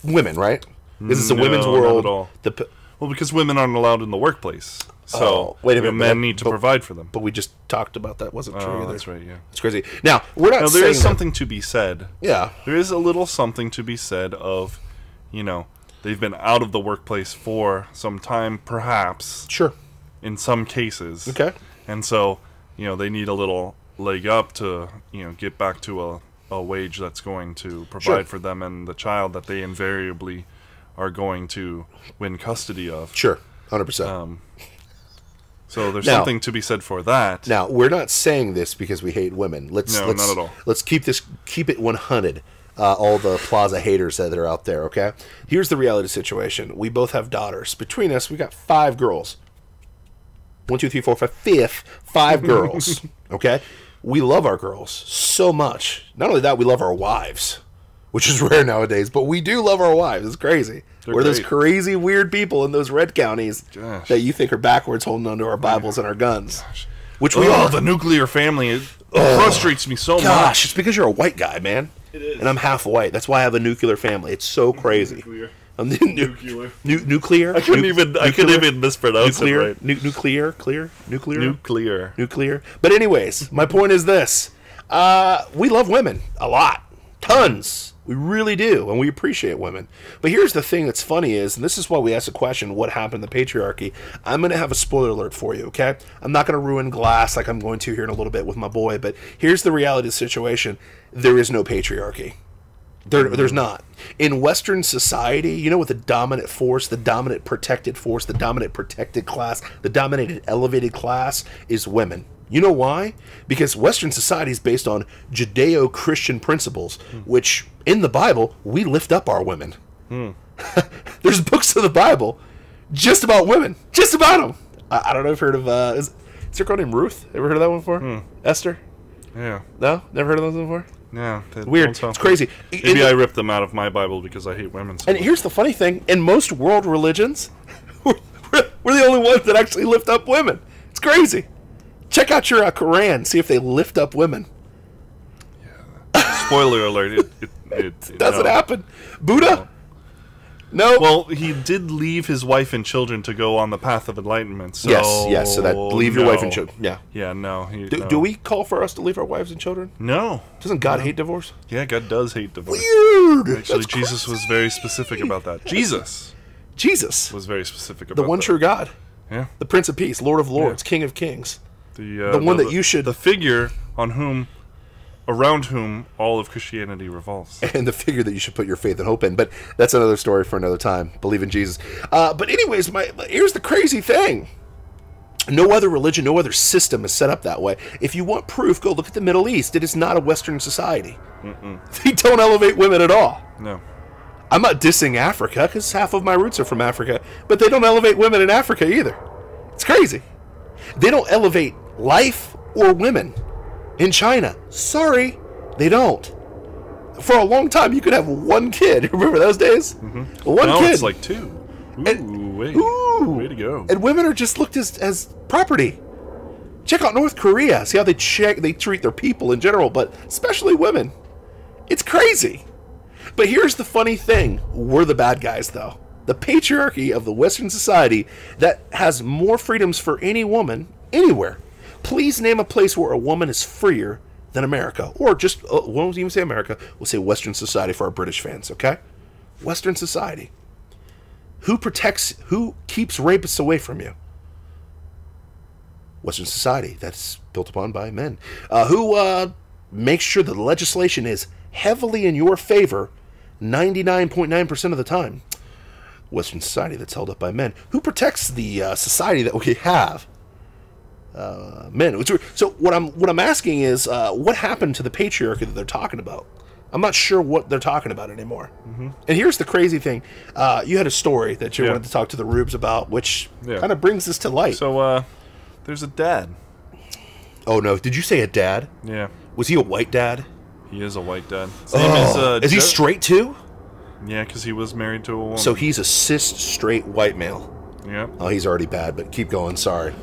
Women, right? Is this a women's world? Not at all. Well, because women aren't allowed in the workplace. So wait a minute, men need to provide for them. But we just talked about that. Wasn't true either. That's right, yeah. It's crazy. Now, we're not saying there is something to be said. Yeah. There is a little something to be said of, you know, they've been out of the workplace for some time, perhaps. Sure. In some cases. Okay. And so, you know, they need a little leg up to, you know, get back to a wage that's going to provide for them and the child that they invariably are going to win custody of. Sure. 100%. So there's something to be said for that. Now, we're not saying this because we hate women. Let's not at all. Let's keep it 100. All the Plaza haters that are out there, okay? Here's the reality situation. We both have daughters. Between us, we got 5 girls. 1, 2, 3, 4, 5, fifth. 5 girls, okay? We love our girls so much. Not only that, we love our wives, which is rare nowadays, but we do love our wives. It's crazy. We're those crazy, weird people in those red counties that you think are backwards holding onto our Bibles and our guns. Which we are. The nuclear family, it frustrates me so much. Gosh, it's because you're a white guy, man. It is. And I'm half white. That's why I have a nuclear family. It's so crazy. Nuclear. Nuclear. I couldn't even mispronounce it right. Nuclear. But anyways, my point is this. We love women a lot. Tons. We really do, and we appreciate women. But here's the thing that's funny is, and this is why we asked the question, what happened to patriarchy? I'm going to have a spoiler alert for you, okay? I'm not going to ruin Glass like I'm going to here in a little bit with my boy, but here's the reality of the situation. There is no patriarchy. There's not. In Western society, you know what the dominant force, the dominant protected force, the dominant protected class, the dominated elevated class is women. You know why? Because Western society is based on Judeo-Christian principles, which, in the Bible, we lift up our women. There's books of the Bible just about women. Just about them. I don't know if you've heard of... is there a girl named Ruth? Ever heard of that one before? Esther? Yeah. No? Never heard of those before? Yeah. Weird. It's crazy. Maybe I ripped them out of my Bible because I hate women. And here's the funny thing. In most world religions, we're the only ones that actually lift up women. It's crazy. Check out your Quran. See if they lift up women. Spoiler alert, it Doesn't no. happen. Buddha? No. Well, he did leave his wife and children to go on the path of enlightenment. So Yes. So that leave your wife and children. Yeah. Yeah, no. Do we call for us to leave our wives and children? No. Doesn't God hate divorce? Yeah, God does hate divorce. Weird. Actually, Jesus was very specific about that. Jesus was very specific about the one that. true God, Yeah. the Prince of Peace, Lord of Lords, King of Kings, The one that you should, the figure around whom all of Christianity revolves. and the figure that you should put your faith and hope in. But that's another story for another time. Believe in Jesus. But anyways, here's the crazy thing. No other religion, no other system is set up that way. If you want proof, go look at the Middle East. It is not a Western society. They don't elevate women at all. No. I'm not dissing Africa, because half of my roots are from Africa, but they don't elevate women in Africa either. It's crazy. They don't elevate life or women in China. Sorry, they don't. For a long time, you could have one kid. Remember those days? One Now kid. it's like two. Way to go. And women are just looked as property. Check out North Korea. See how they treat their people in general, but especially women. It's crazy. But here's the funny thing. We're the bad guys, though. The patriarchy of the Western society that has more freedoms for any woman anywhere. Please name a place where a woman is freer than America. Or just, we won't even say America. We'll say Western society for our British fans, okay? Western society. Who keeps rapists away from you? Western society. That's built upon by men. Who makes sure the legislation is heavily in your favor 99.9% of the time? Western society that's held up by men. Who protects the society that we have? Men. So what I'm asking is, what happened to the patriarchy that they're talking about? I'm not sure what they're talking about anymore. And here's the crazy thing. You had a story that you wanted to talk to the Rubes about, which kind of brings this to light. So, there's a dad. Oh, no. Did you say a dad? Yeah. Was he a white dad? He is a white dad. His name is he straight, too? Yeah, because he was married to a woman. So he's a cis, straight, white male. Yeah. Oh, he's already bad, but keep going. Sorry.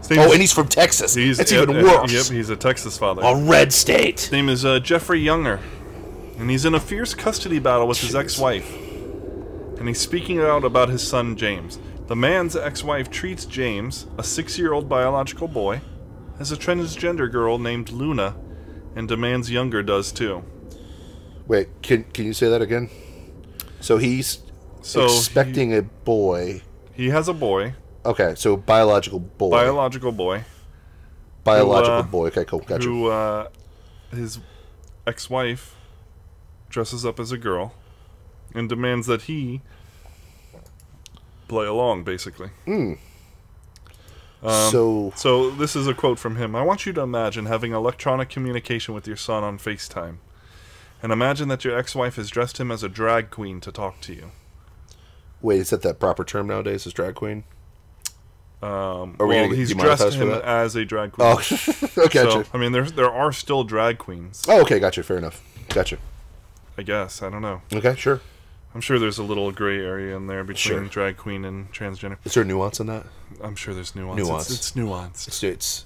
And he's from Texas. That's even worse. Yep, he's a Texas father. A red state. His name is Jeffrey Younger. And he's in a fierce custody battle with his ex-wife. And he's speaking out about his son, James. The man's ex-wife treats James, a 6-year-old biological boy, as a transgender girl named Luna, and demands Younger does too. Wait, can you say that again? So he's expecting a boy. He has a boy. Okay, so biological boy. Biological boy. Biological boy. Okay, cool. Gotcha. Who, his ex-wife dresses up as a girl and demands that he play along, basically. So this is a quote from him. I want you to imagine having electronic communication with your son on FaceTime. And imagine that your ex-wife has dressed him as a drag queen to talk to you. Wait, is that proper term nowadays, is drag queen? He's dressed him as a drag queen. Oh, okay. So, I mean, there are still drag queens. Oh, okay, gotcha. Fair enough. Gotcha. I guess. I don't know. Okay, sure. I'm sure there's a little gray area in there between drag queen and transgender. Is there nuance in that? I'm sure there's nuance. It's nuanced.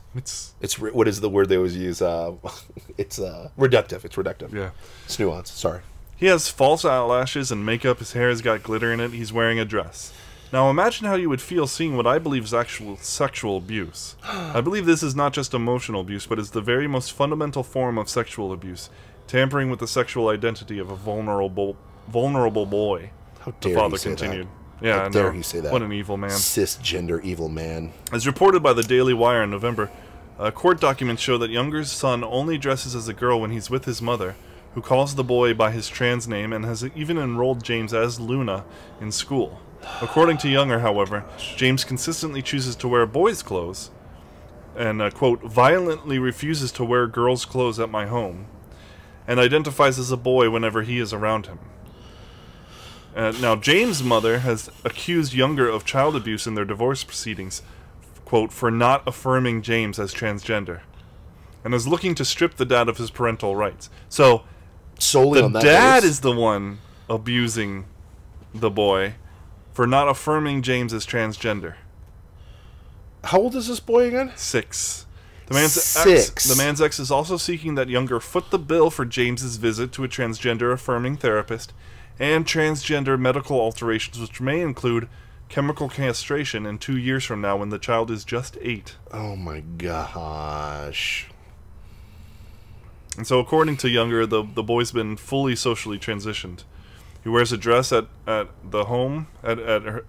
It's what is the word they always use? It's reductive. It's reductive. Yeah. It's nuance. Sorry. He has false eyelashes and makeup. His hair has got glitter in it. He's wearing a dress. Now imagine how you would feel seeing what I believe is actual sexual abuse. I believe this is not just emotional abuse, but is the very most fundamental form of sexual abuse, tampering with the sexual identity of a vulnerable boy. How dare the father he say continued. That? Yeah, How dare he say that? What an evil man. Cisgender evil man. As reported by the Daily Wire in November, court documents show that Younger's son only dresses as a girl when he's with his mother, who calls the boy by his trans name and has even enrolled James as Luna in school. According to Younger, however, James consistently chooses to wear boys' clothes and, quote, violently refuses to wear girls' clothes at my home, and identifies as a boy whenever he is around him. Now, James' mother has accused Younger of child abuse in their divorce proceedings, quote, for not affirming James as transgender, and is looking to strip the dad of his parental rights. So, solely on that dad is the one abusing the boy for not affirming James as transgender. How old is this boy again? 6. 6. The man's ex is also seeking that Younger foot the bill for James's visit to a transgender-affirming therapist and transgender medical alterations, which may include chemical castration in 2 years from now when the child is just 8. Oh my gosh. And so according to Younger, the boy's been fully socially transitioned. He wears a dress at the home, at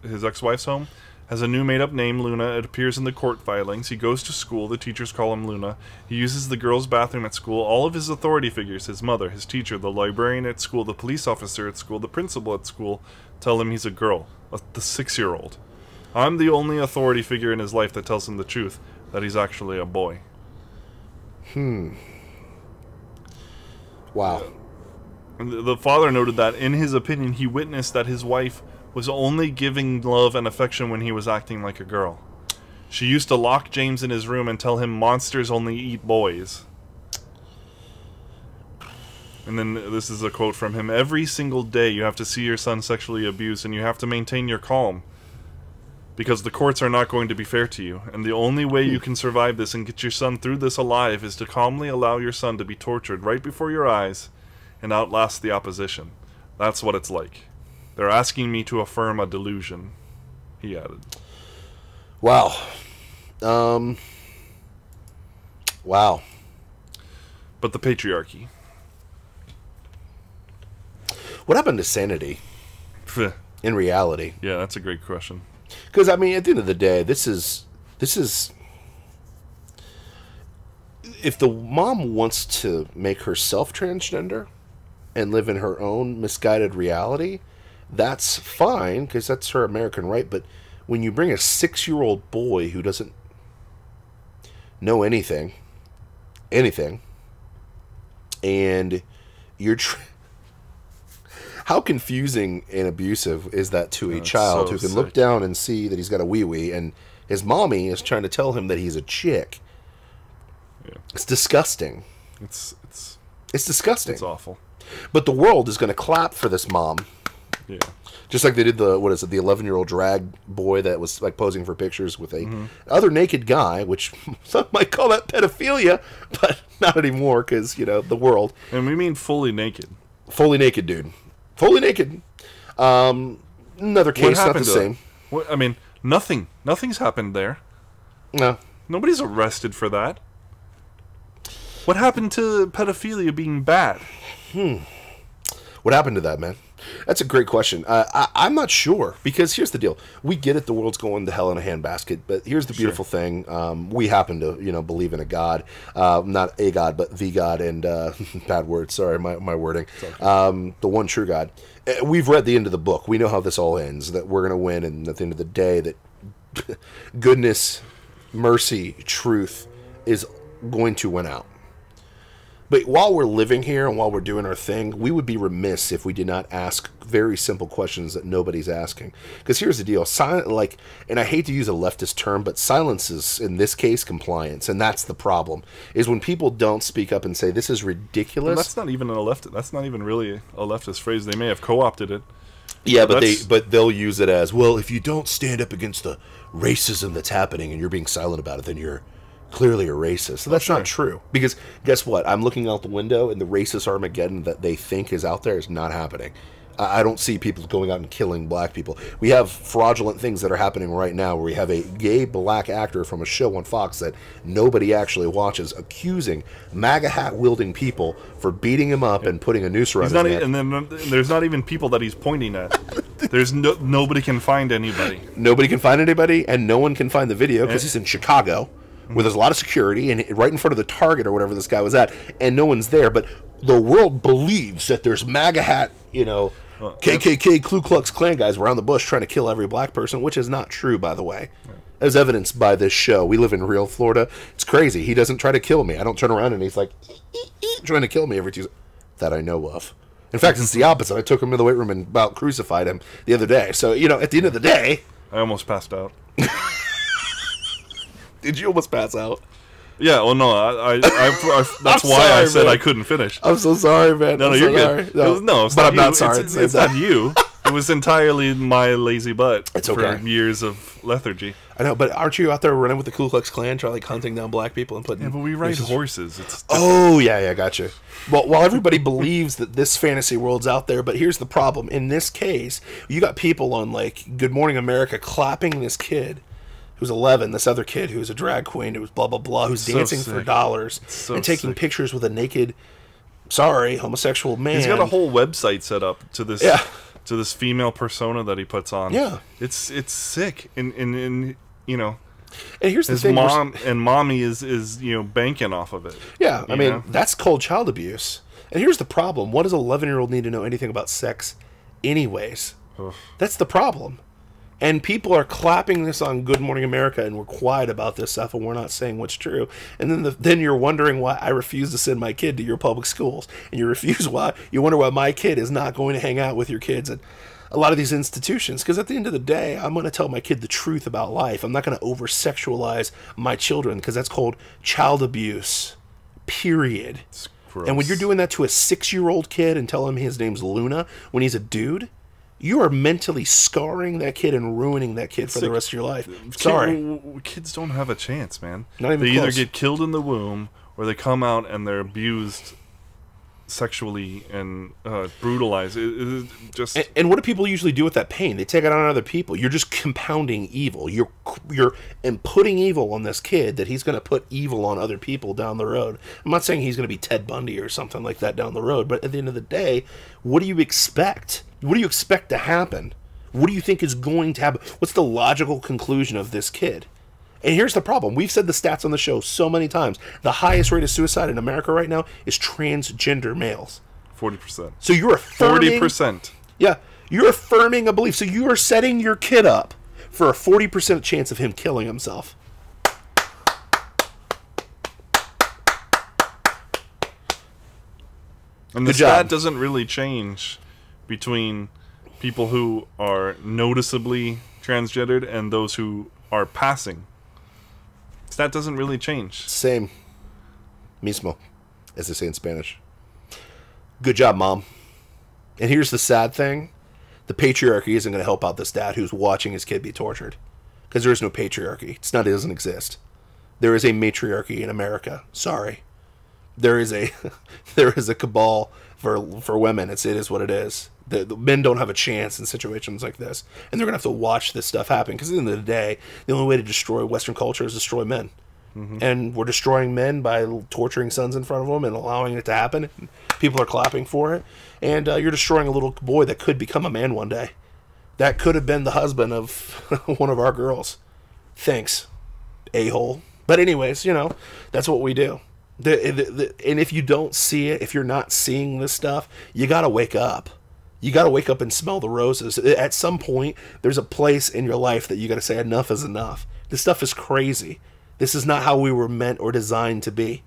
his ex-wife's home, has a new made-up name, Luna. It appears in the court filings. He goes to school. The teachers call him Luna. He uses the girls' bathroom at school. All of his authority figures, his mother, his teacher, the librarian at school, the police officer at school, the principal at school, tell him he's a girl, the 6-year-old. I'm the only authority figure in his life that tells him the truth, that he's actually a boy. Wow. The father noted that, in his opinion, he witnessed that his wife was only giving love and affection when he was acting like a girl. She used to lock James in his room and tell him monsters only eat boys. And then this is a quote from him. Every single day you have to see your son sexually abused and you have to maintain your calm. Because the courts are not going to be fair to you. And the only way you can survive this and get your son through this alive is to calmly allow your son to be tortured right before your eyes and outlast the opposition. That's what it's like. They're asking me to affirm a delusion, he added. Wow. Wow. But the patriarchy. What happened to sanity in reality? Yeah, that's a great question. Because, I mean, at the end of the day, this is... If the mom wants to make herself transgender and live in her own misguided reality, that's fine, because that's her American right. But when you bring a 6-year-old boy who doesn't know anything, and you're... How confusing and abusive is that to a child who can look down and see that he's got a wee-wee, and his mommy is trying to tell him that he's a chick? Yeah. It's disgusting. It's disgusting. It's awful. But the world is going to clap for this mom. Yeah. Just like they did the 11-year-old drag boy that was like posing for pictures with a other naked guy, which some might call that pedophilia, but not anymore because, the world. And we mean fully naked. Fully naked, dude. Fully naked. Another case, not the same. What, I mean, nothing's happened there. No. Nobody's arrested for that. What happened to pedophilia being bad? What happened to that, man? That's a great question. I'm not sure, because here's the deal. We get it, the world's going to hell in a handbasket, but here's the beautiful thing. We happen to, believe in a God. Not a God, but the God, and bad word, sorry, my wording. Okay. The one true God. We've read the end of the book. We know how this all ends, that we're going to win, and at the end of the day, that goodness, mercy, truth is going to win out. But while we're living here and while we're doing our thing, we would be remiss if we did not ask very simple questions that nobody's asking. Because here's the deal. And I hate to use a leftist term, but silence is, in this case, compliance. And that's the problem, is when people don't speak up and say, this is ridiculous. Well, that's not even that's not even really a leftist phrase. They may have co-opted it. Yeah, but they'll use it as, well, if you don't stand up against the racism that's happening and you're being silent about it, then you're clearly a racist. So that's not true. Because guess what? I'm looking out the window, and the racist Armageddon that they think is out there is not happening. I don't see people going out and killing black people. We have fraudulent things that are happening right now, where we have a gay black actor from a show on Fox that nobody actually watches accusing MAGA hat-wielding people for beating him up and putting a noose around his neck. And then there's not even people that he's pointing at. There's nobody can find anybody. Nobody can find anybody, and no one can find the video because he's in Chicago, where there's a lot of security, and right in front of the Target or whatever this guy was at, and no one's there. But the world believes that there's MAGA hat, KKK, Ku Klux Klan guys around the bush trying to kill every black person, which is not true, by the way. As evidenced by this show. We live in real Florida. It's crazy. He doesn't try to kill me. I don't turn around and he's like, trying to kill me every Tuesday. That I know of. In fact, it's the opposite. I took him to the weight room and about crucified him the other day. So, at the end of the day... I almost passed out. Did you almost pass out? Yeah, well, no, that's why I said I couldn't finish. I'm so sorry, man. No, you're good. No, but I'm not sorry. It's not you. It was entirely my lazy butt for years of lethargy. I know, but aren't you out there running with the Ku Klux Klan, trying like hunting down black people and putting? Yeah, but we ride horses. It's oh yeah, gotcha. Well, while everybody believes that this fantasy world's out there, but here's the problem. In this case, you got people on like Good Morning America clapping this kid who's 11, this other kid who's a drag queen who's blah blah blah, who's dancing for dollars and taking pictures with a naked, homosexual man. He's got a whole website set up to this. Yeah. To this female persona that he puts on. Yeah. It's sick. And you know, and here's the his thing, mom and mommy is banking off of it. Yeah, I mean, that's called child abuse. And here's the problem. What does an 11-year-old need to know anything about sex anyways? Oof. That's the problem. And people are clapping this on Good Morning America, and we're quiet about this stuff, and we're not saying what's true. And then you're wondering why I refuse to send my kid to your public schools, and you wonder why my kid is not going to hang out with your kids at a lot of these institutions. Because at the end of the day, I'm going to tell my kid the truth about life. I'm not going to over-sexualize my children, because that's called child abuse. Period. And when you're doing that to a 6-year-old kid and tell him his name's Luna when he's a dude, you are mentally scarring that kid and ruining that kid for the rest of your life. Sorry. Kids don't have a chance, man. Not even they close. either get killed in the womb or they come out and they're abused sexually and brutalized. And what do people usually do with that pain? They take it on other people. You're just compounding evil. You're putting evil on this kid that he's going to put evil on other people down the road. I'm not saying he's going to be Ted Bundy or something like that down the road, but at the end of the day, what do you expect? What do you expect to happen? What do you think is going to happen? What's the logical conclusion of this kid? And here's the problem. We've said the stats on the show so many times. The highest rate of suicide in America right now is transgender males. 40%. So you're affirming... 40%. Yeah. You're affirming a belief. So you are setting your kid up for a 40% chance of him killing himself. And the stat doesn't really change between people who are noticeably transgendered and those who are passing. That doesn't really change. Same. Mismo, as they say in Spanish. Good job, Mom. And here's the sad thing. The patriarchy isn't going to help out this dad who's watching his kid be tortured. Because there is no patriarchy. It doesn't exist. There is a matriarchy in America. Sorry. There is a cabal for women. It is what it is. The men don't have a chance in situations like this. And they're going to have to watch this stuff happen. Because at the end of the day, the only way to destroy Western culture is destroy men. Mm-hmm. And we're destroying men by torturing sons in front of them and allowing it to happen. People are clapping for it. And you're destroying a little boy that could become a man one day. That could have been the husband of one of our girls. Thanks, a-hole. But anyways, that's what we do. And if you don't see it, if you're not seeing this stuff, you got to wake up. You got to wake up and smell the roses. At some point, there's a place in your life that you got to say enough is enough. This stuff is crazy. This is not how we were meant or designed to be.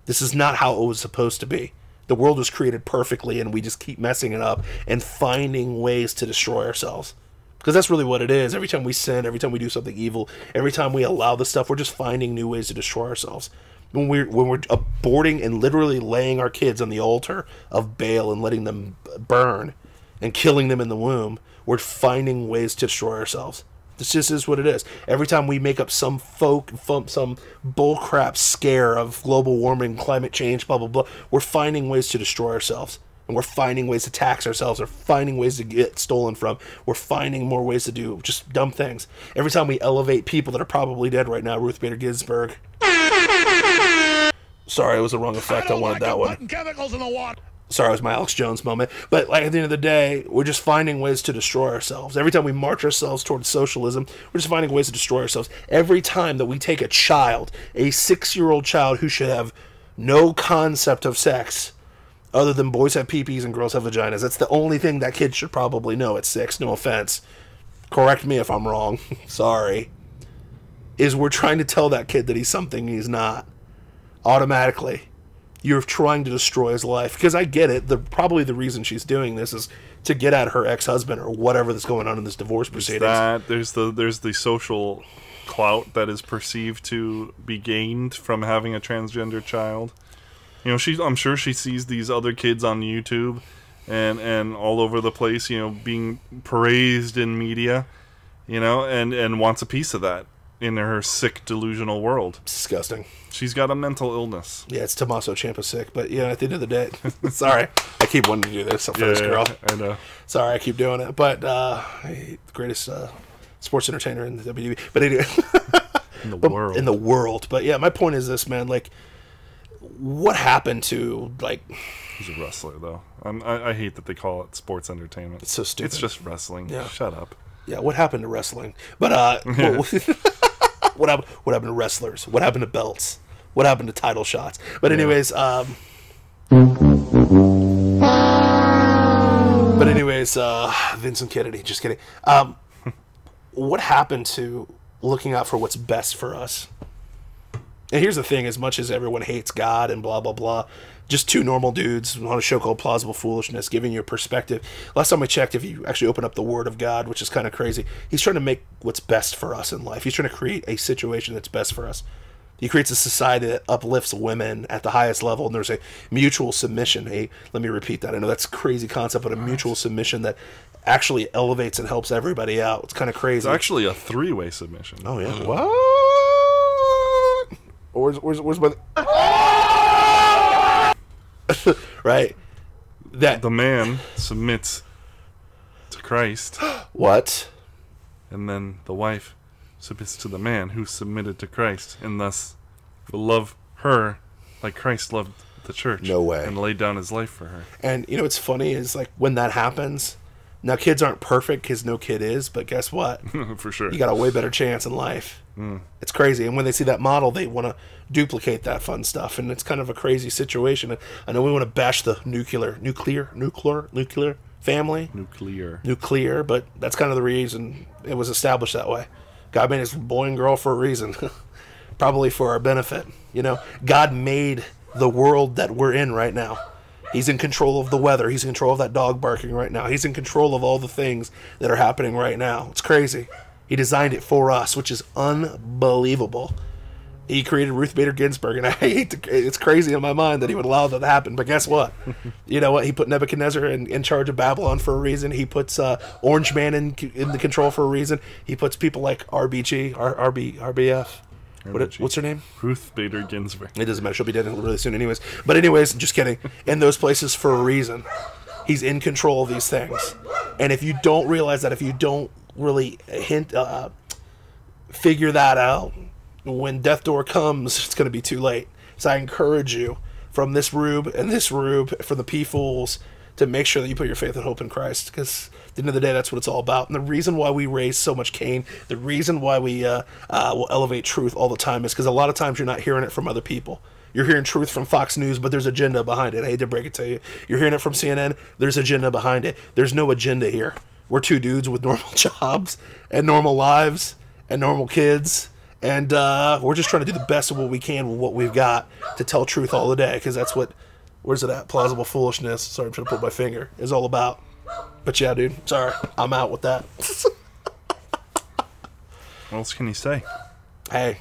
This is not how it was supposed to be. The world was created perfectly, and we just keep messing it up and finding ways to destroy ourselves. Because that's really what it is. Every time we sin, every time we do something evil, every time we allow this stuff, we're just finding new ways to destroy ourselves. When we're aborting and literally laying our kids on the altar of Baal and letting them burn and killing them in the womb, we're finding ways to destroy ourselves. This just is what it is. Every time we make up some bullcrap scare of global warming, climate change, blah, blah, blah, we're finding ways to destroy ourselves. And we're finding ways to tax ourselves. We're finding ways to get stolen from. We're finding more ways to do just dumb things. Every time we elevate people that are probably dead right now, Ruth Bader Ginsburg. Sorry, it was the wrong effect. I wanted that one. Chemicals in the water. Sorry, it was my Alex Jones moment. But at the end of the day, we're just finding ways to destroy ourselves. Every time we march ourselves towards socialism, we're just finding ways to destroy ourselves. Every time that we take a child, a 6-year-old child who should have no concept of sex, other than boys have peepees and girls have vaginas. That's the only thing that kid should probably know at 6. No offense. Correct me if I'm wrong. Sorry. Is we're trying to tell that kid that he's something he's not. Automatically. You're trying to destroy his life. Because I get it. Probably the reason she's doing this is to get at her ex-husband or whatever that's going on in this divorce proceedings. There's the social clout that is perceived to be gained from having a transgender child. I'm sure she sees these other kids on YouTube and all over the place, being praised in media, and wants a piece of that. in her sick, delusional world. Disgusting. She's got a mental illness. Yeah, it's Tommaso Ciampa sick, but yeah, at the end of the day, sorry, I keep wanting to do this for this girl. I know. Sorry, I keep doing it, but the greatest sports entertainer in the WWE. But anyway, in the world. But yeah, my point is this, man. Like, what happened to like? He's a wrestler, though. I hate that they call it sports entertainment. It's so stupid. It's just wrestling. Yeah. Shut up. Yeah, what happened to wrestling? But what happened to wrestlers? What happened to belts? What happened to title shots? But anyways, Vincent Kennedy. Just kidding. What happened to looking out for what's best for us? And here's the thing: as much as everyone hates God and blah blah blah, just two normal dudes on a show called Plausible Foolishness, giving you a perspective. Last time I checked, if you actually open up the Word of God, which is kind of crazy, he's trying to make what's best for us in life. He's trying to create a situation that's best for us. He creates a society that uplifts women at the highest level, and there's a mutual submission. Let me repeat that. I know that's a crazy concept, but a mutual submission that actually elevates and helps everybody out. It's kind of crazy. It's actually a three-way submission. Oh, yeah. What? Where's my... right? That the man submits to Christ. What? And then the wife submits to the man who submitted to Christ, and thus will love her like Christ loved the church. No way. And laid down his life for her. And you know what's funny is, like, when that happens, now kids aren't perfect because no kid is, but guess what? For sure. You got a way better chance in life. It's crazy. And when they see that model, they want to duplicate that fun stuff, and it's kind of a crazy situation. I know we want to bash the nuclear family. Nuclear, but that's kind of the reason it was established that way. God made his boy and girl for a reason. Probably for our benefit. You know, God made the world that we're in right now. He's in control of the weather. He's in control of that dog barking right now. He's in control of all the things that are happening right now. It's crazy. He designed it for us, which is unbelievable. He created Ruth Bader Ginsburg, and it's crazy in my mind that he would allow that to happen. But guess what? You know what? He put Nebuchadnezzar in charge of Babylon for a reason. He puts Orange Man in the control for a reason. He puts people like RBF. What's her name? Ruth Bader Ginsburg. It doesn't matter. She'll be dead really soon anyways. But anyways, just kidding. In those places for a reason. He's in control of these things. And if you don't realize that, if you don't really figure that out, when death door comes, it's going to be too late. So I encourage you from this rube and this rube, for the P-Fools, to make sure that you put your faith and hope in Christ, because at the end of the day, that's what it's all about. And the reason why we raise so much Cain, the reason why we will elevate truth all the time, is because a lot of times you're not hearing it from other people. You're hearing truth from Fox News, but there's agenda behind it. I hate to break it to you. You're hearing it from CNN, there's agenda behind it. There's no agenda here. We're two dudes with normal jobs and normal lives and normal kids. And we're just trying to do the best of what we can with what we've got to tell truth all the day, because that's what, where's it at? Plausible Foolishness. Sorry, I'm trying to put my finger. Is all about. But yeah, dude, sorry, I'm out with that. What else can you say? Hey,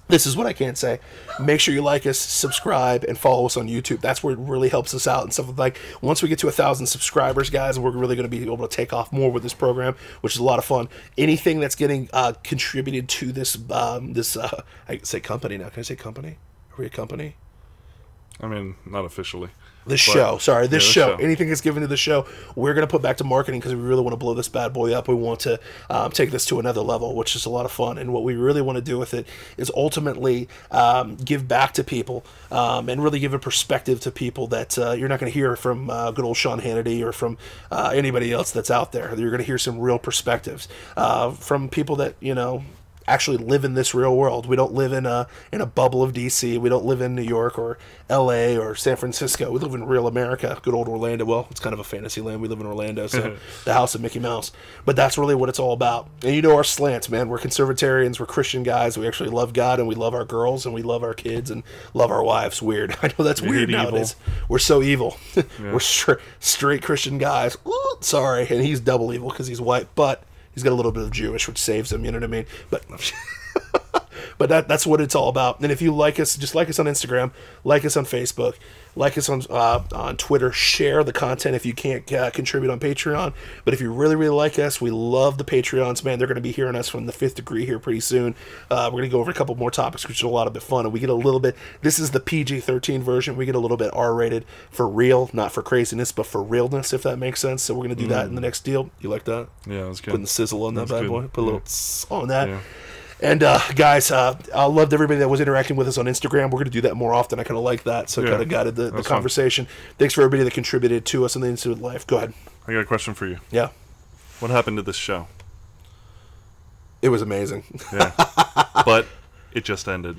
this is what I can't say. Make sure you like us, subscribe, and follow us on YouTube. That's where it really helps us out and stuff. Like, once we get to 1,000 subscribers, guys, we're really going to be able to take off more with this program, which is a lot of fun. Anything that's getting contributed to this, I say company now. Can I say company? Are we a company? I mean, not officially. This show. Anything that's given to the show, we're going to put back to marketing, because we really want to blow this bad boy up. We want to take this to another level, which is a lot of fun. And what we really want to do with it is ultimately give back to people and really give a perspective to people that you're not going to hear from good old Sean Hannity or from anybody else that's out there. You're going to hear some real perspectives from people that, you know, actually live in this real world. We don't live in a bubble of DC. We don't live in New York or LA or San Francisco. We live in real America, good old Orlando. Well, it's kind of a fantasy land. We live in Orlando, so the house of Mickey Mouse. But that's really what it's all about. And you know our slants, man. We're conservatarians. We're Christian guys. We actually love God, and we love our girls, and we love our kids, and love our wives. Weird. I know that's weird nowadays. We're so evil. Yeah. We're straight Christian guys. Ooh, sorry. And he's double evil because he's white, but he's got a little bit of Jewish, which saves him, you know what I mean? But that's what it's all about. And if you like us, just like us on Instagram, like us on Facebook, like us on Twitter, share the content if you can't contribute on Patreon. But if you really, really like us, we love the Patreons, man. They're going to be hearing us from the Fifth Degree here pretty soon. We're going to go over a couple more topics, which is a lot of bit fun. And we get a little bit, this is the PG-13 version. We get a little bit R-rated for real, not for craziness, but for realness, if that makes sense. So we're going to do that in the next deal. You like that? Yeah, that's good. Putting the sizzle on that bad good. boy. Put a little on that. Yeah. And guys, I loved everybody that was interacting with us on Instagram. We're going to do that more often. I kind of like that, so it kind of guided the conversation. Thanks for everybody that contributed to us in the Institute Life. Go ahead. I got a question for you. Yeah. What happened to this show? It was amazing. Yeah. But it just ended.